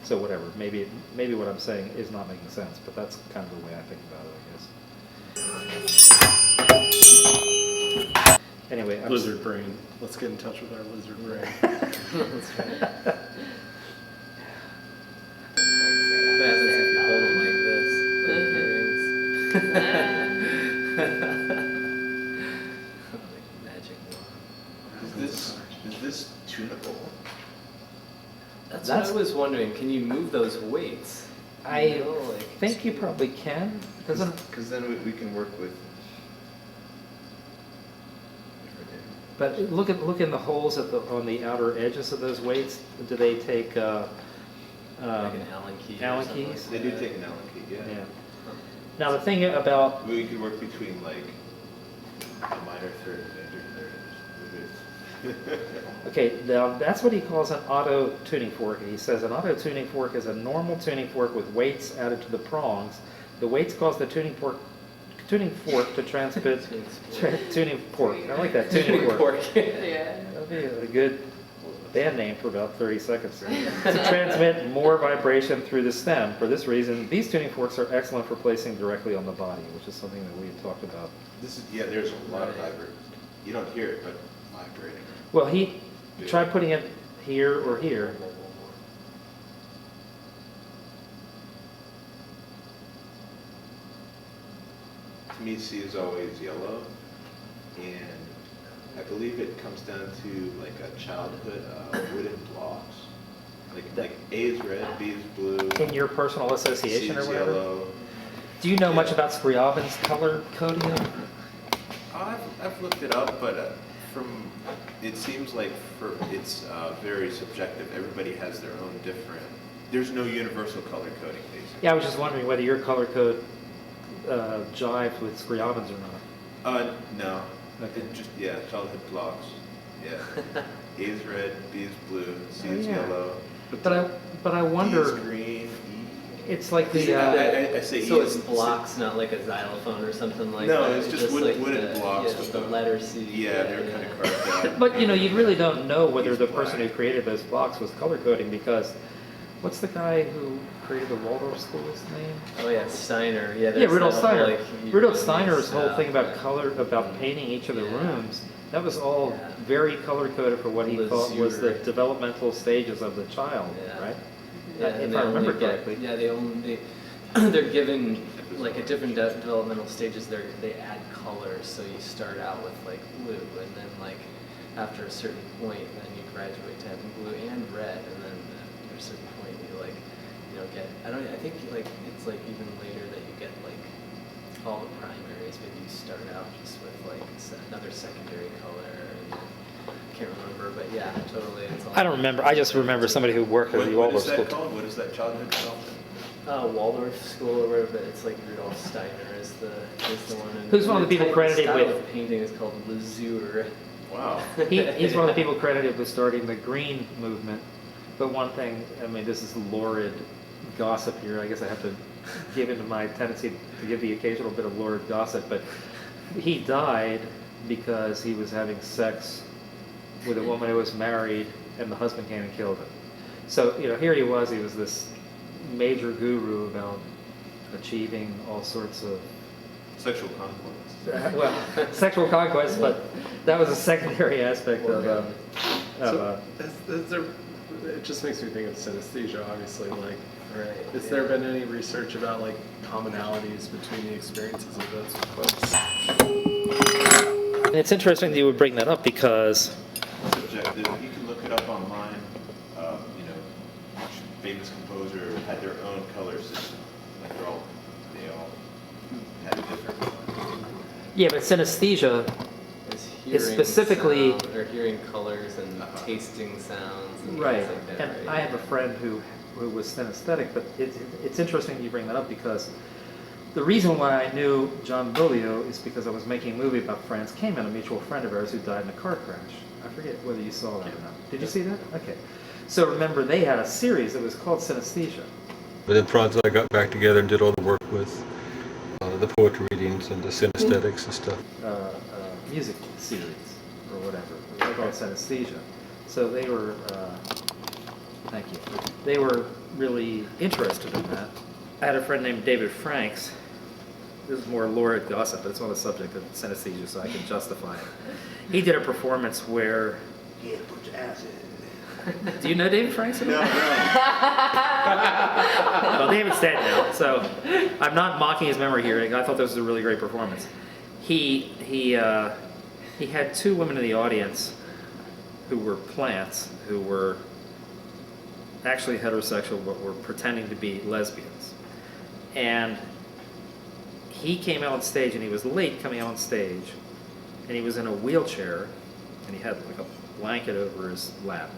So whatever. Maybe what I'm saying is not making sense, but that's kind of the way I think about it, I guess. Anyway, Lizard brain. Let's get in touch with our lizard brain. That's right. What happens if you hold them like this? Like magic wand. Is this tunable? That's That's- what I was wondering. Can you move those weights? I You know, like- think you probably can. Doesn't Because then we can work with different. But look in the holes on the outer edges of those weights. Do they take Like an Allen key. or Allen something keys? They like do that. take an Allen key, yeah. Yeah. Now the thing about We could work between like a minor third and major third. okay, now that's what he calls an auto tuning fork. He says an auto tuning fork is a normal tuning fork with weights added to the prongs. The weights cause the tuning fork to transmit tuning fork. I like that tuning fork. Yeah. That'd be a good band name for about 30 seconds. To transmit more vibration through the stem. For this reason, these tuning forks are excellent for placing directly on the body, which is something that we had talked about. There's a lot of vibration. You don't hear it, but vibrating. Well, he tried putting it here or here. To me, C is always yellow, and I believe it comes down to like a childhood wooden blocks. Like A is red, B is blue, In your personal C association or is whatever? yellow. Do you know much about Scriabin's color coding? I've looked it up, but it seems like it's very subjective. Everybody has their own different. There's no universal color coding, basically. Yeah, I was just wondering whether your color code jived with Scriabin's or not. No. Okay. It just childhood blocks. Yeah. A is red, B is blue, C Oh, is yeah. yellow, But I D is wonder. green. It's like the. I say So E it's is- blocks, not like a xylophone or something like No, that. it's just wooden blocks Yeah, with the the- letter C. Yeah, they're kind of carved out. But you really don't know whether He's the person who black. created those blocks was color coding because what's the guy who created the Waldorf school's name? Oh yeah, Steiner. Yeah, Yeah, there's Rudolf that whole, Steiner. like, Rudolf Steiner's whole stuff, thing about yeah. color, about painting each of the Yeah. rooms, that was all Yeah. very color coded for what he thought was the Lazure. developmental stages of the child, Yeah. right? Yeah, If and I they remember only get- correctly. Yeah, they're given like at different developmental stages. They add colors, so you start out with like blue, and then like after a certain point, then you graduate to having blue and red, and then after a certain point, you like get I think like it's like even later that you get like all the primaries. Maybe you start out just with like another secondary color. And I can't remember, but yeah, totally. It's all I don't remember. I just remember somebody who worked at What the is Waldorf that school. called? What is that childhood development? Waldorf School or whatever, but it's like Rudolf Steiner is the one. And Who's one of the people type credited style with- of painting is called Lazure. Wow. He's one of the people credited with starting the green movement. But one thing, I mean, this is lurid gossip here. I guess I have to give into my tendency to give the occasional bit of lurid gossip. But he died because he was having sex with a woman who was married, and the husband came and killed him. So, here he was this major guru about achieving all sorts of Sexual conquest. sexual conquest, but that was a secondary aspect of So it just makes me think of synesthesia, obviously. Like, Right. has there been any research about like commonalities between the experiences of those folks? And it's interesting that you would bring that up because Subjective. You can look it up online. Each famous composer had their own color system. Like they all had a different one. yeah, but synesthesia, It's It's specifically- sound, or hearing colors and tasting sounds. And right? things like that, And right? I have a friend who was synesthetic, but it's interesting that you bring that up because the reason why I knew John Beaulieu is because I was making a movie about Franz Kamen, a mutual friend of ours who died in a car crash. I forget whether you saw that or not. Did you see that? Okay. So remember, they had a series that was called Synesthesia. But then Franz and I got back together and did all the work with the poetry readings and the synesthetics and stuff. Music series or whatever. They were called Synesthesia. So they were, thank you. They were really interested in that. I had a friend named David Franks. This is more lurid gossip, but it's on the subject of synesthesia, so I can justify it. He did a performance where he had a bunch of acid. Do you know David Franks at all? Well, David's dead now, so I'm not mocking his memory here. I thought this was a really great performance. He had two women in the audience who were plants, who were actually heterosexual, but were pretending to be lesbians. And he came out on stage, and he was late coming out on stage, and he was in a wheelchair, and he had like a blanket over his lap.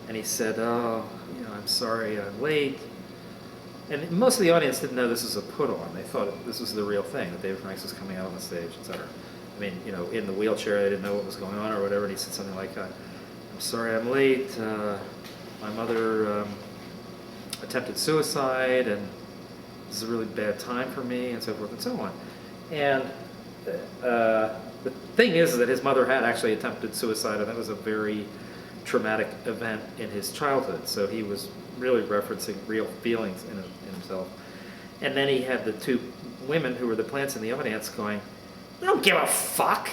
And he said, "Oh, I'm sorry, I'm late." And most of the audience didn't know this was a put-on. They thought this was the real thing, that David Franks was coming out on the stage, etc. I mean, in the wheelchair, they didn't know what was going on or whatever. And he said something like, "I'm sorry, I'm late. My mother attempted suicide, and this is a really bad time for me," and so forth and so on. And the thing is that his mother had actually attempted suicide, and that was a very traumatic event in his childhood. So he was really referencing real feelings in himself. And then he had the two women who were the plants in the audience going, "We don't give a fuck.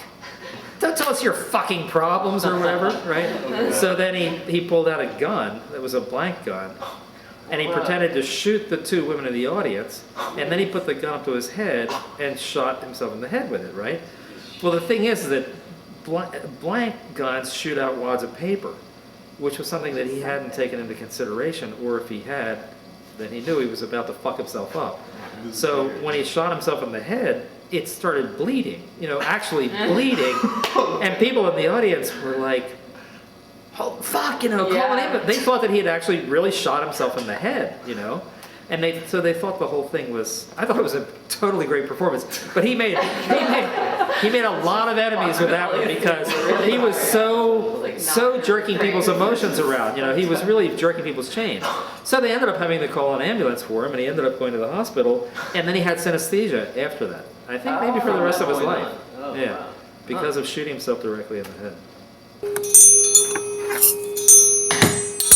Don't tell us your fucking problems," or whatever, right? So then he pulled out a gun that was a blank gun, and he pretended to shoot the two women in the audience, and then he put the gun up to his head and shot himself in the head with it, right? Well, the thing is that blank guns shoot out wads of paper, which was something that he hadn't taken into consideration, or if he had, then he knew he was about to fuck himself up. So when he shot himself in the head, it started bleeding, actually bleeding, and people in the audience were like, "Oh fuck," call an ambulance. They thought that he had actually really shot himself in the head, and so they thought the whole thing was. I thought it was a totally great performance, but he made a lot of enemies with that one because he was so jerking people's emotions around. He was really jerking people's chains. So they ended up having to call an ambulance for him, and he ended up going to the hospital, and then he had synesthesia after that. I think maybe for the rest of his life. Oh, Yeah, wow. because of shooting himself directly in the head.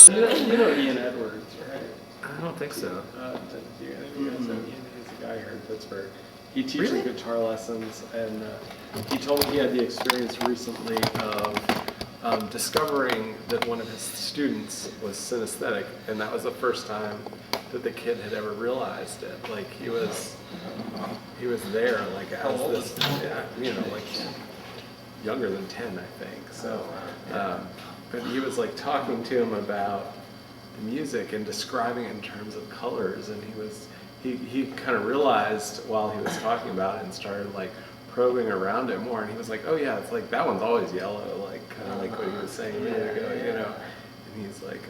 You know Ian Edwards, right? I don't think so. Do you guys know Ian? He's a guy here in Pittsburgh. He teaches Really? guitar lessons, and he told me he had the experience recently of discovering that one of his students was synesthetic, and that was the first time that the kid had ever realized it. Like he was there, like as this, you know, like younger than 10, I think. So, but he was like talking to him about the music and describing it in terms of colors, and he kind of realized while he was talking about it and started like probing around it more, and he was like, oh yeah, it's like that one's always yellow, like kind of like what he was saying a minute ago, you know. And he's like,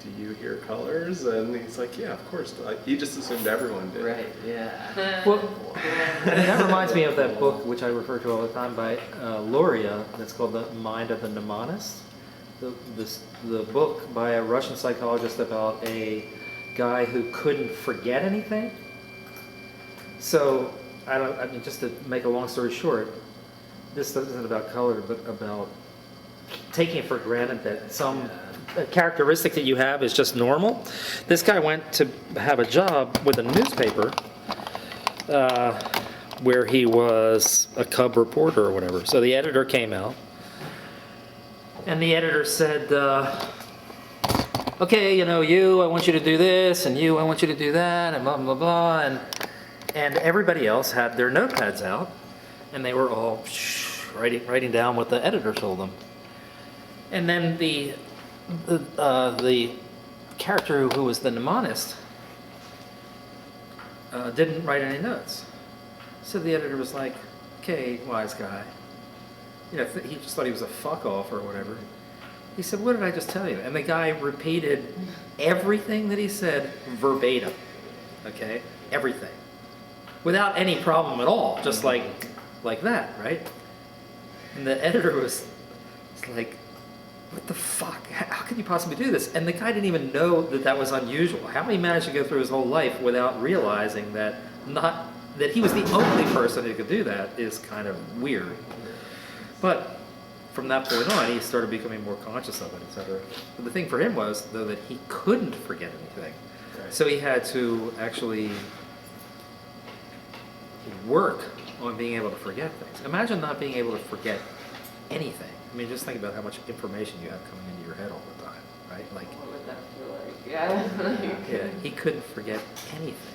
do you hear colors? And he's like, yeah, of course. Like, he just assumed everyone did. Right, yeah. Well, that reminds me of that book which I refer to all the time by Luria, that's called The Mind of the Mnemonist. The book by a Russian psychologist about a guy who couldn't forget anything. So, I mean, just to make a long story short, this isn't about color, but about taking it for granted that some characteristic that you have is just normal. This guy went to have a job with a newspaper where he was a cub reporter or whatever. So the editor came out, and the editor said, okay, you know, I want you to do this, and I want you to do that, and blah, blah, blah. And everybody else had their notepads out, and they were all writing down what the editor told them. And then the character who was the mnemonist didn't write any notes. So the editor was like, okay, wise guy. You know, he just thought he was a fuck off or whatever. He said, what did I just tell you? And the guy repeated everything that he said verbatim. Okay? Everything. Without any problem at all. Just like that, right? And the editor was like, what the fuck? How could you possibly do this? And the guy didn't even know that that was unusual. How he managed to go through his whole life without realizing that he was the only person who could do that is kind of weird. But from that point on, he started becoming more conscious of it, etc. But the thing for him was, though, that he couldn't forget anything. Right. So he had to actually work on being able to forget things. Imagine not being able to forget anything. I mean, just think about how much information you have coming into your head all the time, right? Like, What would that feel like? Yeah. yeah, he couldn't forget anything.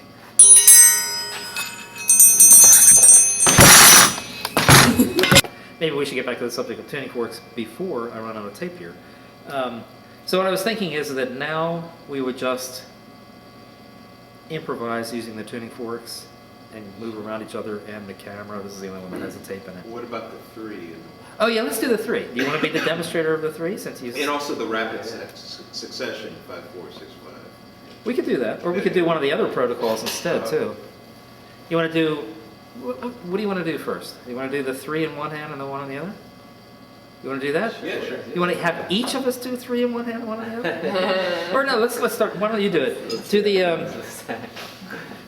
Maybe we should get back to the subject of tuning forks before I run out of tape here. So what I was thinking is that now we would just improvise using the tuning forks and move around each other and the camera. This is the only one that has a tape in it. What about the 3? Oh yeah, let's do the 3. Do you want to be the demonstrator of the 3 since you? And also the rapid succession, 5, 4, 6, 5. We could do that, or we could do one of the other protocols instead too. You want to do? What do you want to do first? You want to do the 3 in one hand and the 1 in the other? You want to do that? Yeah, sure. You want to have each of us do 3 in one hand, 1 in the other? Or no, let's start. Why don't you do it? Do the.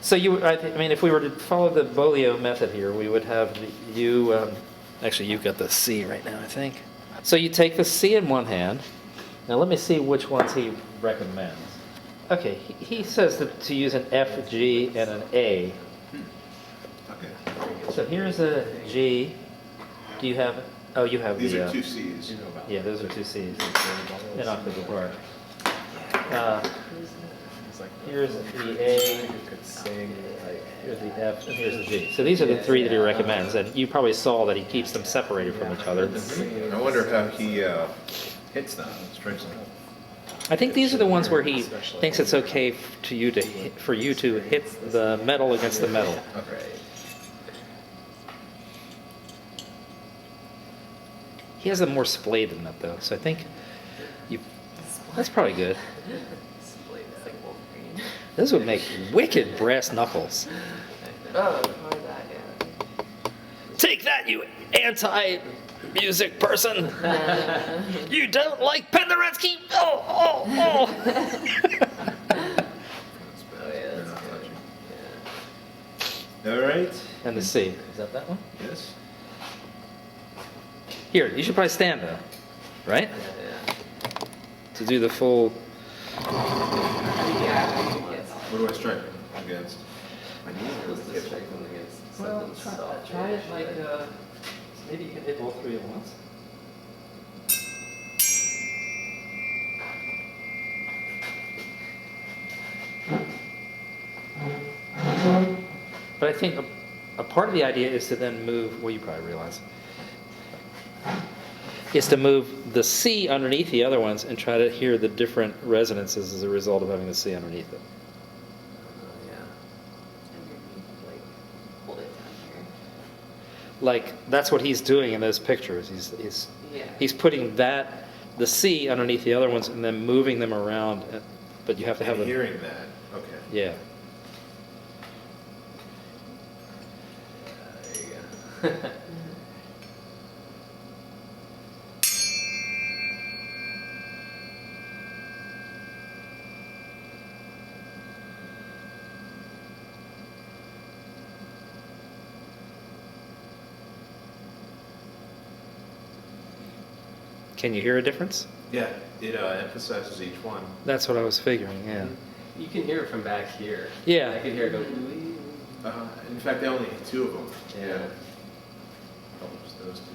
So I mean, if we were to follow the Bolio method here, we would have you. Actually, you've got the C right now, I think. So you take the C in one hand. Now let me see which ones he recommends. Okay, he says to use an F, G, and an A. Okay. So here's a G. Do you have? Oh, you have These the. are 2 C's. Yeah, those are 2 C's. In octave apart. Here's the A. Here's the F, and here's the G. So these are the 3 that he recommends, and you probably saw that he keeps them separated from each other. I wonder how he hits them, strangely. I think these are the ones where he thinks it's okay for you to hit the metal against the metal. Okay. He has them more splayed than that, though. So I think that's probably good. It's like Wolverine. Those would make wicked brass knuckles. Oh, more of that, yeah. Take that, you anti-music person! You don't like Penderecki? Oh! Oh, yeah, that's good. All right. And the C. Is that one? Yes. Here, you should probably stand though, right? Yeah. To do the full. Yeah. What do I strike against? My knee? Let's just strike them against Well, something soft. try it like, maybe you can hit all three at once. But I think a part of the idea is to then move, well, you probably realize, is to move the C underneath the other ones and try to hear the different resonances as a result of having the C underneath it. Yeah. Underneath, like, hold it down here. Like, that's what he's doing in those pictures. Yeah. He's putting the C underneath the other ones and then moving them around, but you have to have a, Hearing that, okay. yeah. There you go. Can you hear a difference? Yeah, it emphasizes each one. That's what I was figuring, yeah. You can hear it from back here. Yeah. I can hear it go. In fact, I only hit two of them. Yeah. Oh, just those two.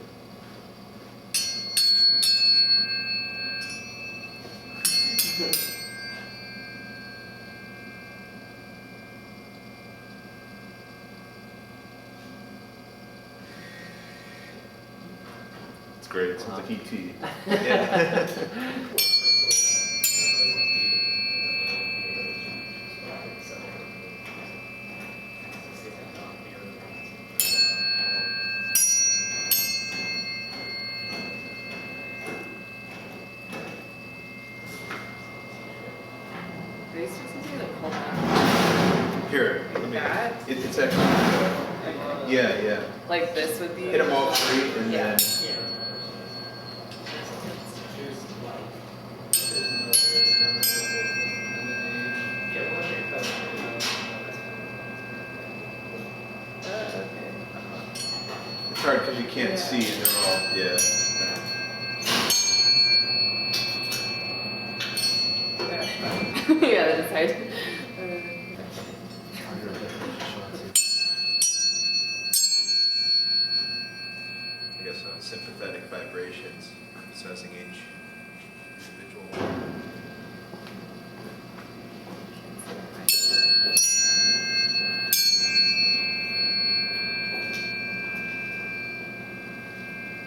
It's great. It sounds like E.T. Yeah. Are you supposed to do like hold down? Here, let me. That? It's actually. Yeah. Like this would be. Hit them all three and Yeah. then. Okay. It's hard because you can't see and they're all, yeah. Yeah, that is hard. I guess sympathetic vibrations, emphasizing each individual.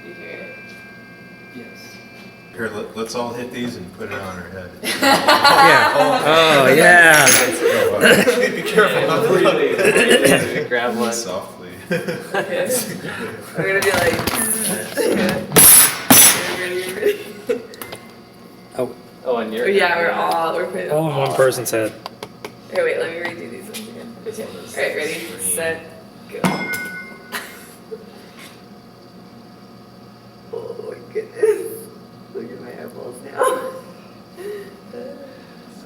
You hear it? Yes. Here, let's all hit these and put it on our head. Yeah. Oh, yeah. Be careful not to Grab one. softly. Okay. We're gonna be like. Ready? Oh, Oh, and you're. Yeah, we're putting. all in one person's head. Okay, wait, let me redo these ones again. Okay. Alright, ready, set, go. Oh my goodness. Look at my eyeballs now.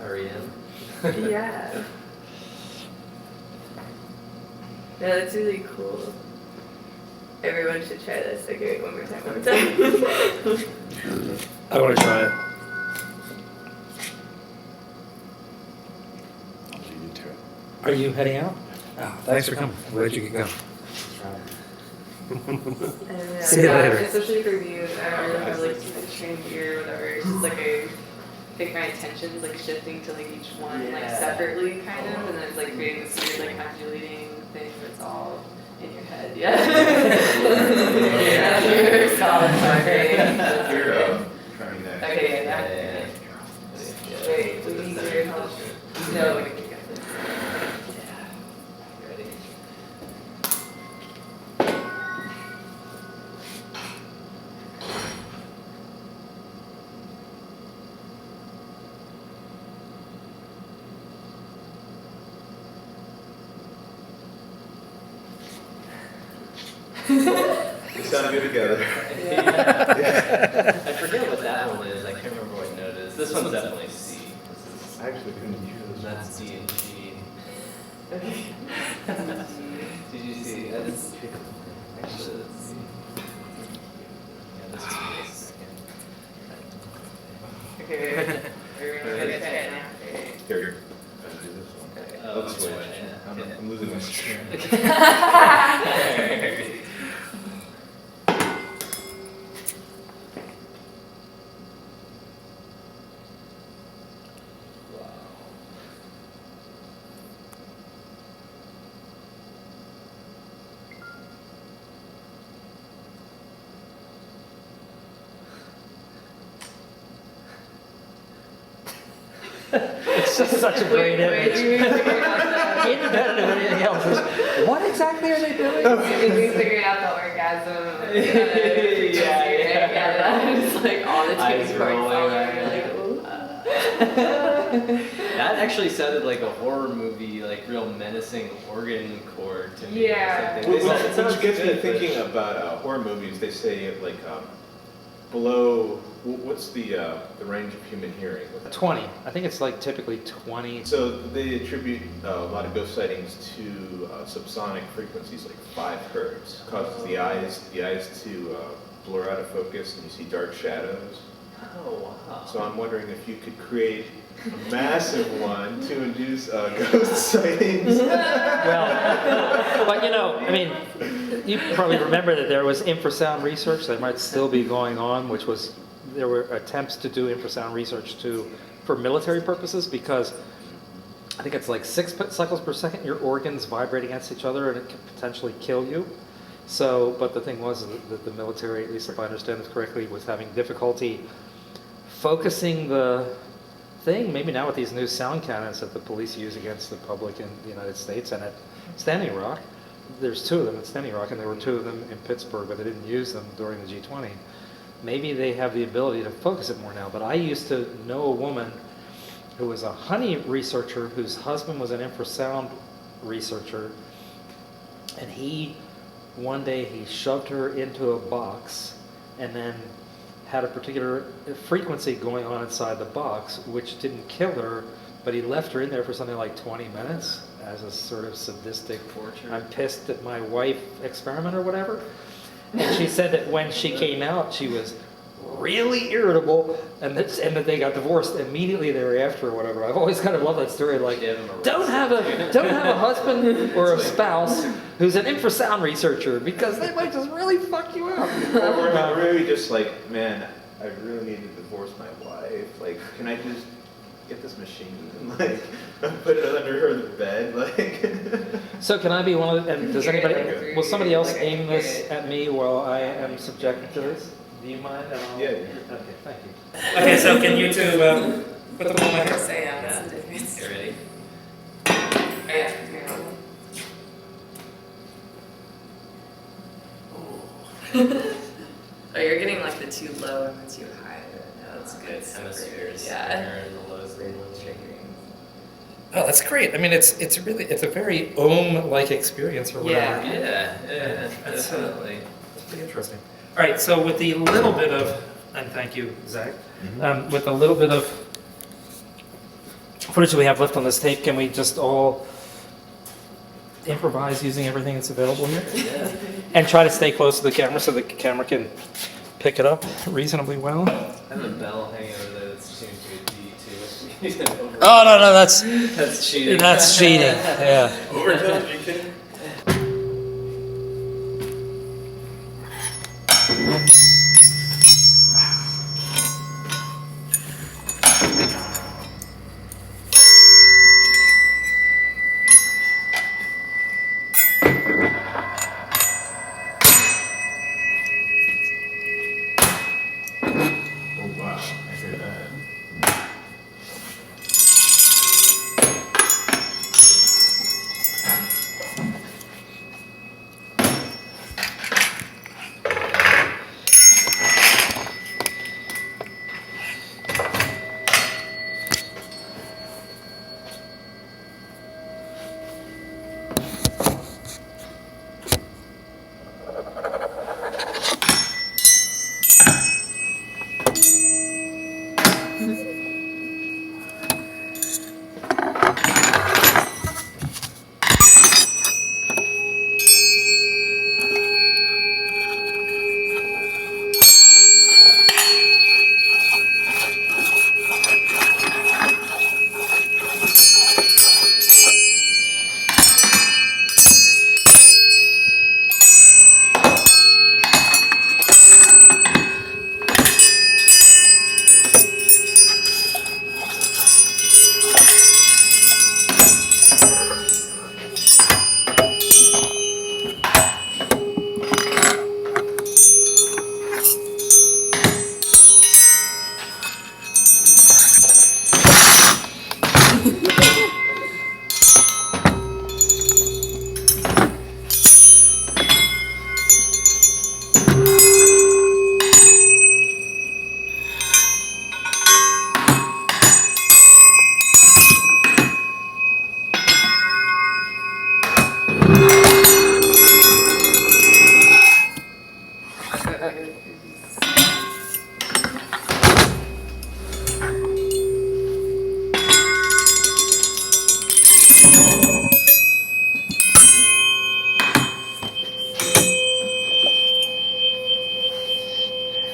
REM. Yeah. No, that's really cool. Everyone should try this. Okay, wait, one more time. I want to try it. Are you heading out? Oh, thanks for coming. Where'd you get going? See you later. Especially for views, I don't really have like too much trained gear or whatever. It's just like I think my attention's like shifting to like each one like separately kind of, and then it's like creating this weird like undulating thing that's all in your head. Yeah. Yeah. You're solid. Okay. Here, trying that. Okay. Yeah. Wait, we need your help. No, we can get this. Ready? We sound good together. Yeah. I forget what that one is. I can't remember what note it is. This one's definitely C. This I actually couldn't hear is this. that's D and G. Okay. Did you see? That's actually that's C. Yeah, this is Okay. We're gonna try it now. Okay. Here. Let's switch. I'm losing my stream. It's just such a great Wait, image. you figured out the, Independent of anything else. What exactly are they doing? we figured out the orgasm. It's like all the Eyes tuning forks all rolling. over. You're like, ooh. That actually sounded like a horror movie, like real menacing organ chord to me. Yeah. Or something. Well, It sounds which gets me good, but- thinking about horror movies. They say like below. What's the range of human hearing? 20. I think it's like typically 20. So they attribute a lot of ghost sightings to subsonic frequencies, like 5 hertz, causes the eyes to blur out of focus, and you see dark shadows. Oh, wow. So I'm wondering if you could create a massive one to induce ghost sightings. Well, but you know, I mean, you probably remember that there was infrasound research that might still be going on, which was, there were attempts to do infrasound research for military purposes, because I think it's like 6 cycles per second, your organs vibrate against each other and it can potentially kill you. So, but the thing was that the military, at least if I understand this correctly, was having difficulty focusing the thing, maybe now with these new sound cannons that the police use against the public in the United States and at Standing Rock. There's 2 of them at Standing Rock, and there were 2 of them in Pittsburgh, but they didn't use them during the G20. Maybe they have the ability to focus it more now, but I used to know a woman who was a honey researcher whose husband was an infrasound researcher, and one day he shoved her into a box and then had a particular frequency going on inside the box, which didn't kill her, but he left her in there for something like 20 minutes as a sort of sadistic, Torture. I'm pissed at my wife experiment or whatever. And she said that when she came out, she was really irritable, and that they got divorced immediately thereafter or whatever. I've always kind of loved that story. Like, Give him a don't have a husband or a spouse who's an infrasound researcher, because they might just really fuck you up. Or maybe just like, man, I really need to divorce my wife. Like, can I just get this machine and like put it under her bed? Like. So can I be one of the, and does anybody, Okay. will somebody else aim this at me while I am subjected to this? Do you mind? And I'll- Yeah. Okay, thank you. Okay, so can you 2 put them on my head? So yeah, that's the difference. You ready? Oh, yeah. Oh, you're getting like the too low and the too high. That's good. Hemispheres. Yeah. Higher and the lows and the lows. Oh, that's great. I mean, it's a very Om-like experience or whatever. Yeah, That's, definitely. That's pretty interesting. All right, so with the little bit of, and thank you, Zach, with the little bit of footage we have left on this tape, can we just all improvise using everything that's available here? Yeah. And try to stay close to the camera so the camera can pick it up reasonably well? I have a bell hanging over there that's tuned to a D too. Oh, no, that's That's cheating. that's cheating. Yeah. Overtime, are you kidding? Oh wow, I hear that.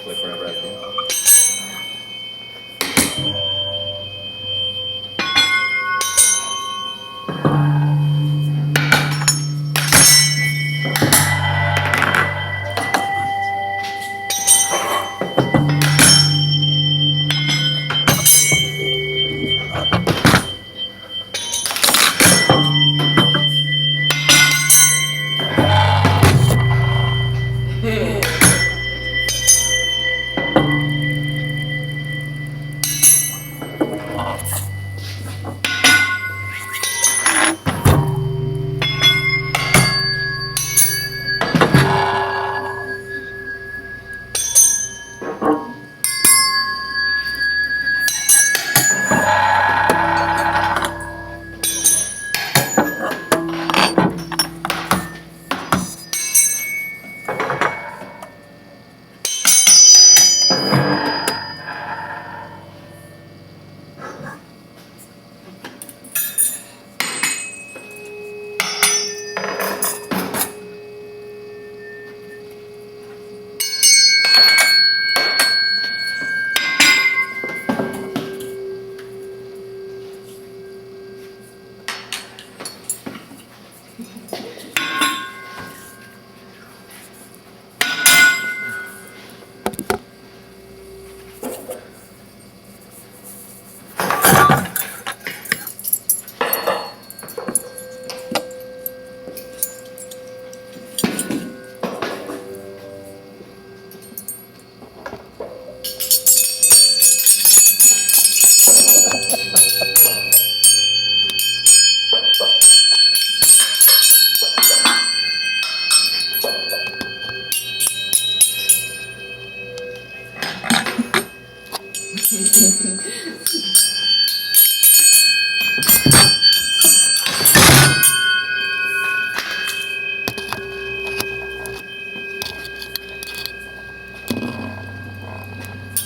Click wherever I go.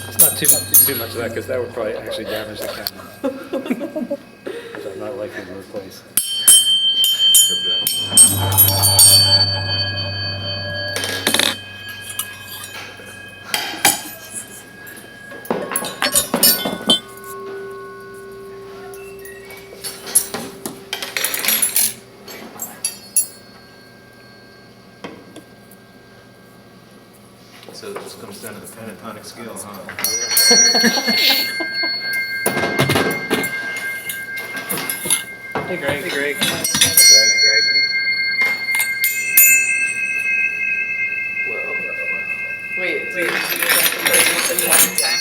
It's not too much of that, because that would probably actually damage the camera. Which I'm not likely to replace. So this comes down to the pentatonic scale, huh? Hey, Greg. Hey, Greg. Wait, do you have to one time?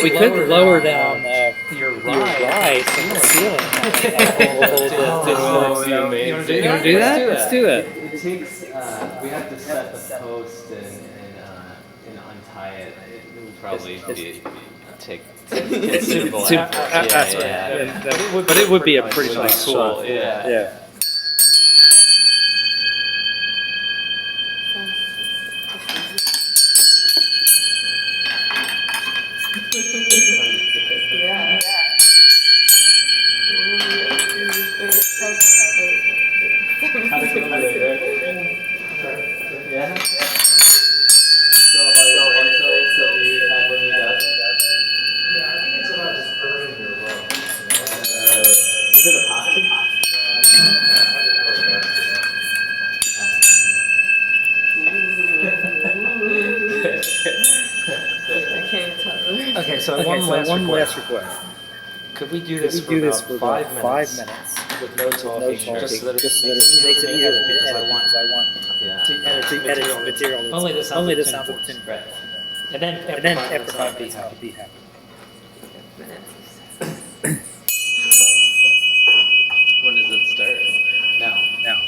We could lower down your rise from the ceiling. You want to do that? Let's do that. It takes, we have to set the post and untie it. It would probably take considerable effort. That's right. Yeah. But it would be a pretty nice cool. shot. Yeah. Yeah. Yeah. How'd it go there, Greg? Yeah? Still all your brain cells that you had when you got there? Yeah, I think it's about just earning your love. Is it epoxy? I can't tell. Okay, so Okay, one last request. request. Could we do Could this we for do this about for 5 about minutes? 5 minutes? With no talking, just so that it just so that makes it makes it easier easier to edit, because I want Yeah. to edit To edit the material that's only the sounds only of the tin sounds of forks. tin. Right. And then And then after after 5 5 minutes, minutes, I'll be happy. When does it start? Now. Now.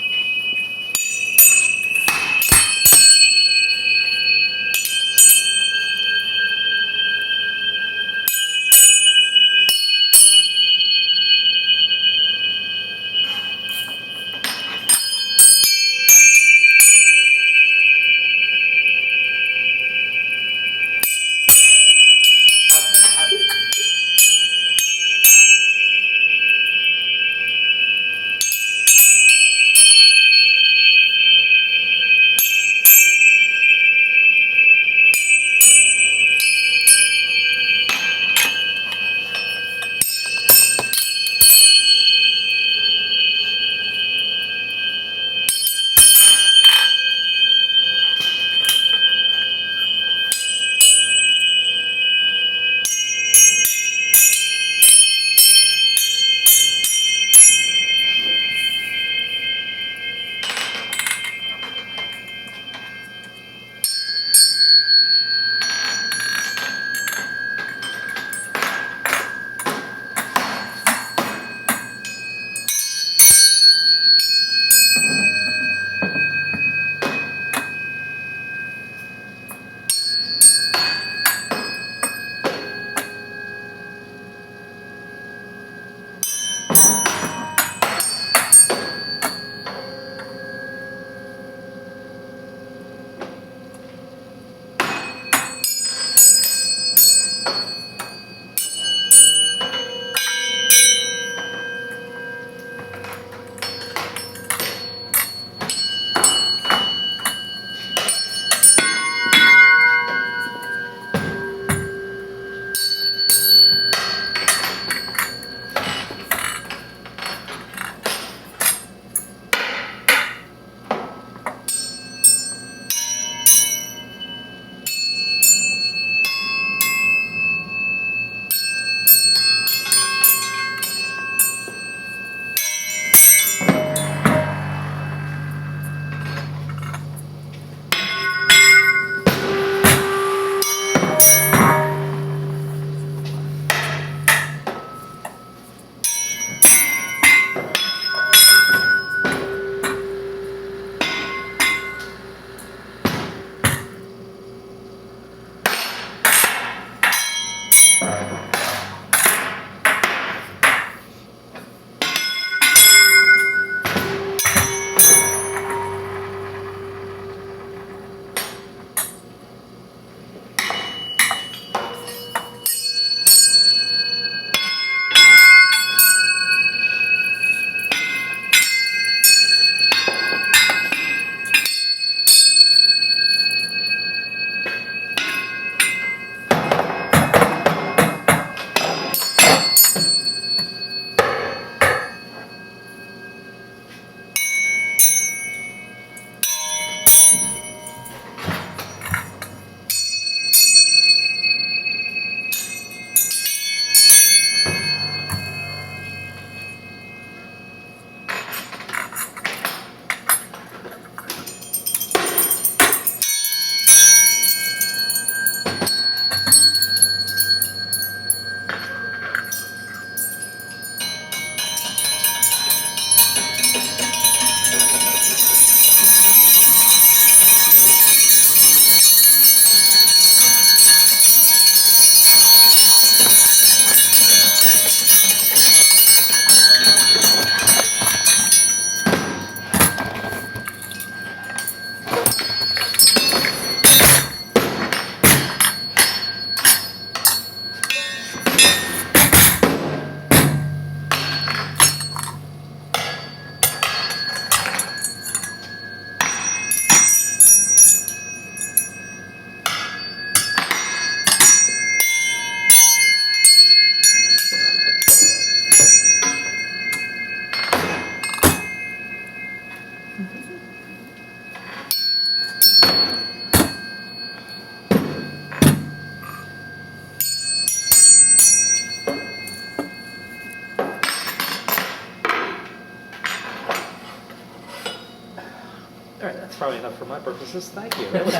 probably enough for my purposes. Thank you. That was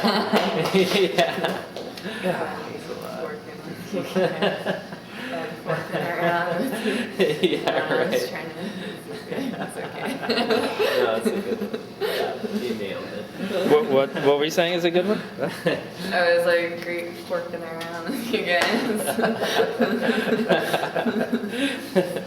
Yeah. Yeah, I was right. trying to. It's okay. No, it's a good one. Yeah, you nailed it. what were you saying is a good one? I was like, great forking around with you guys.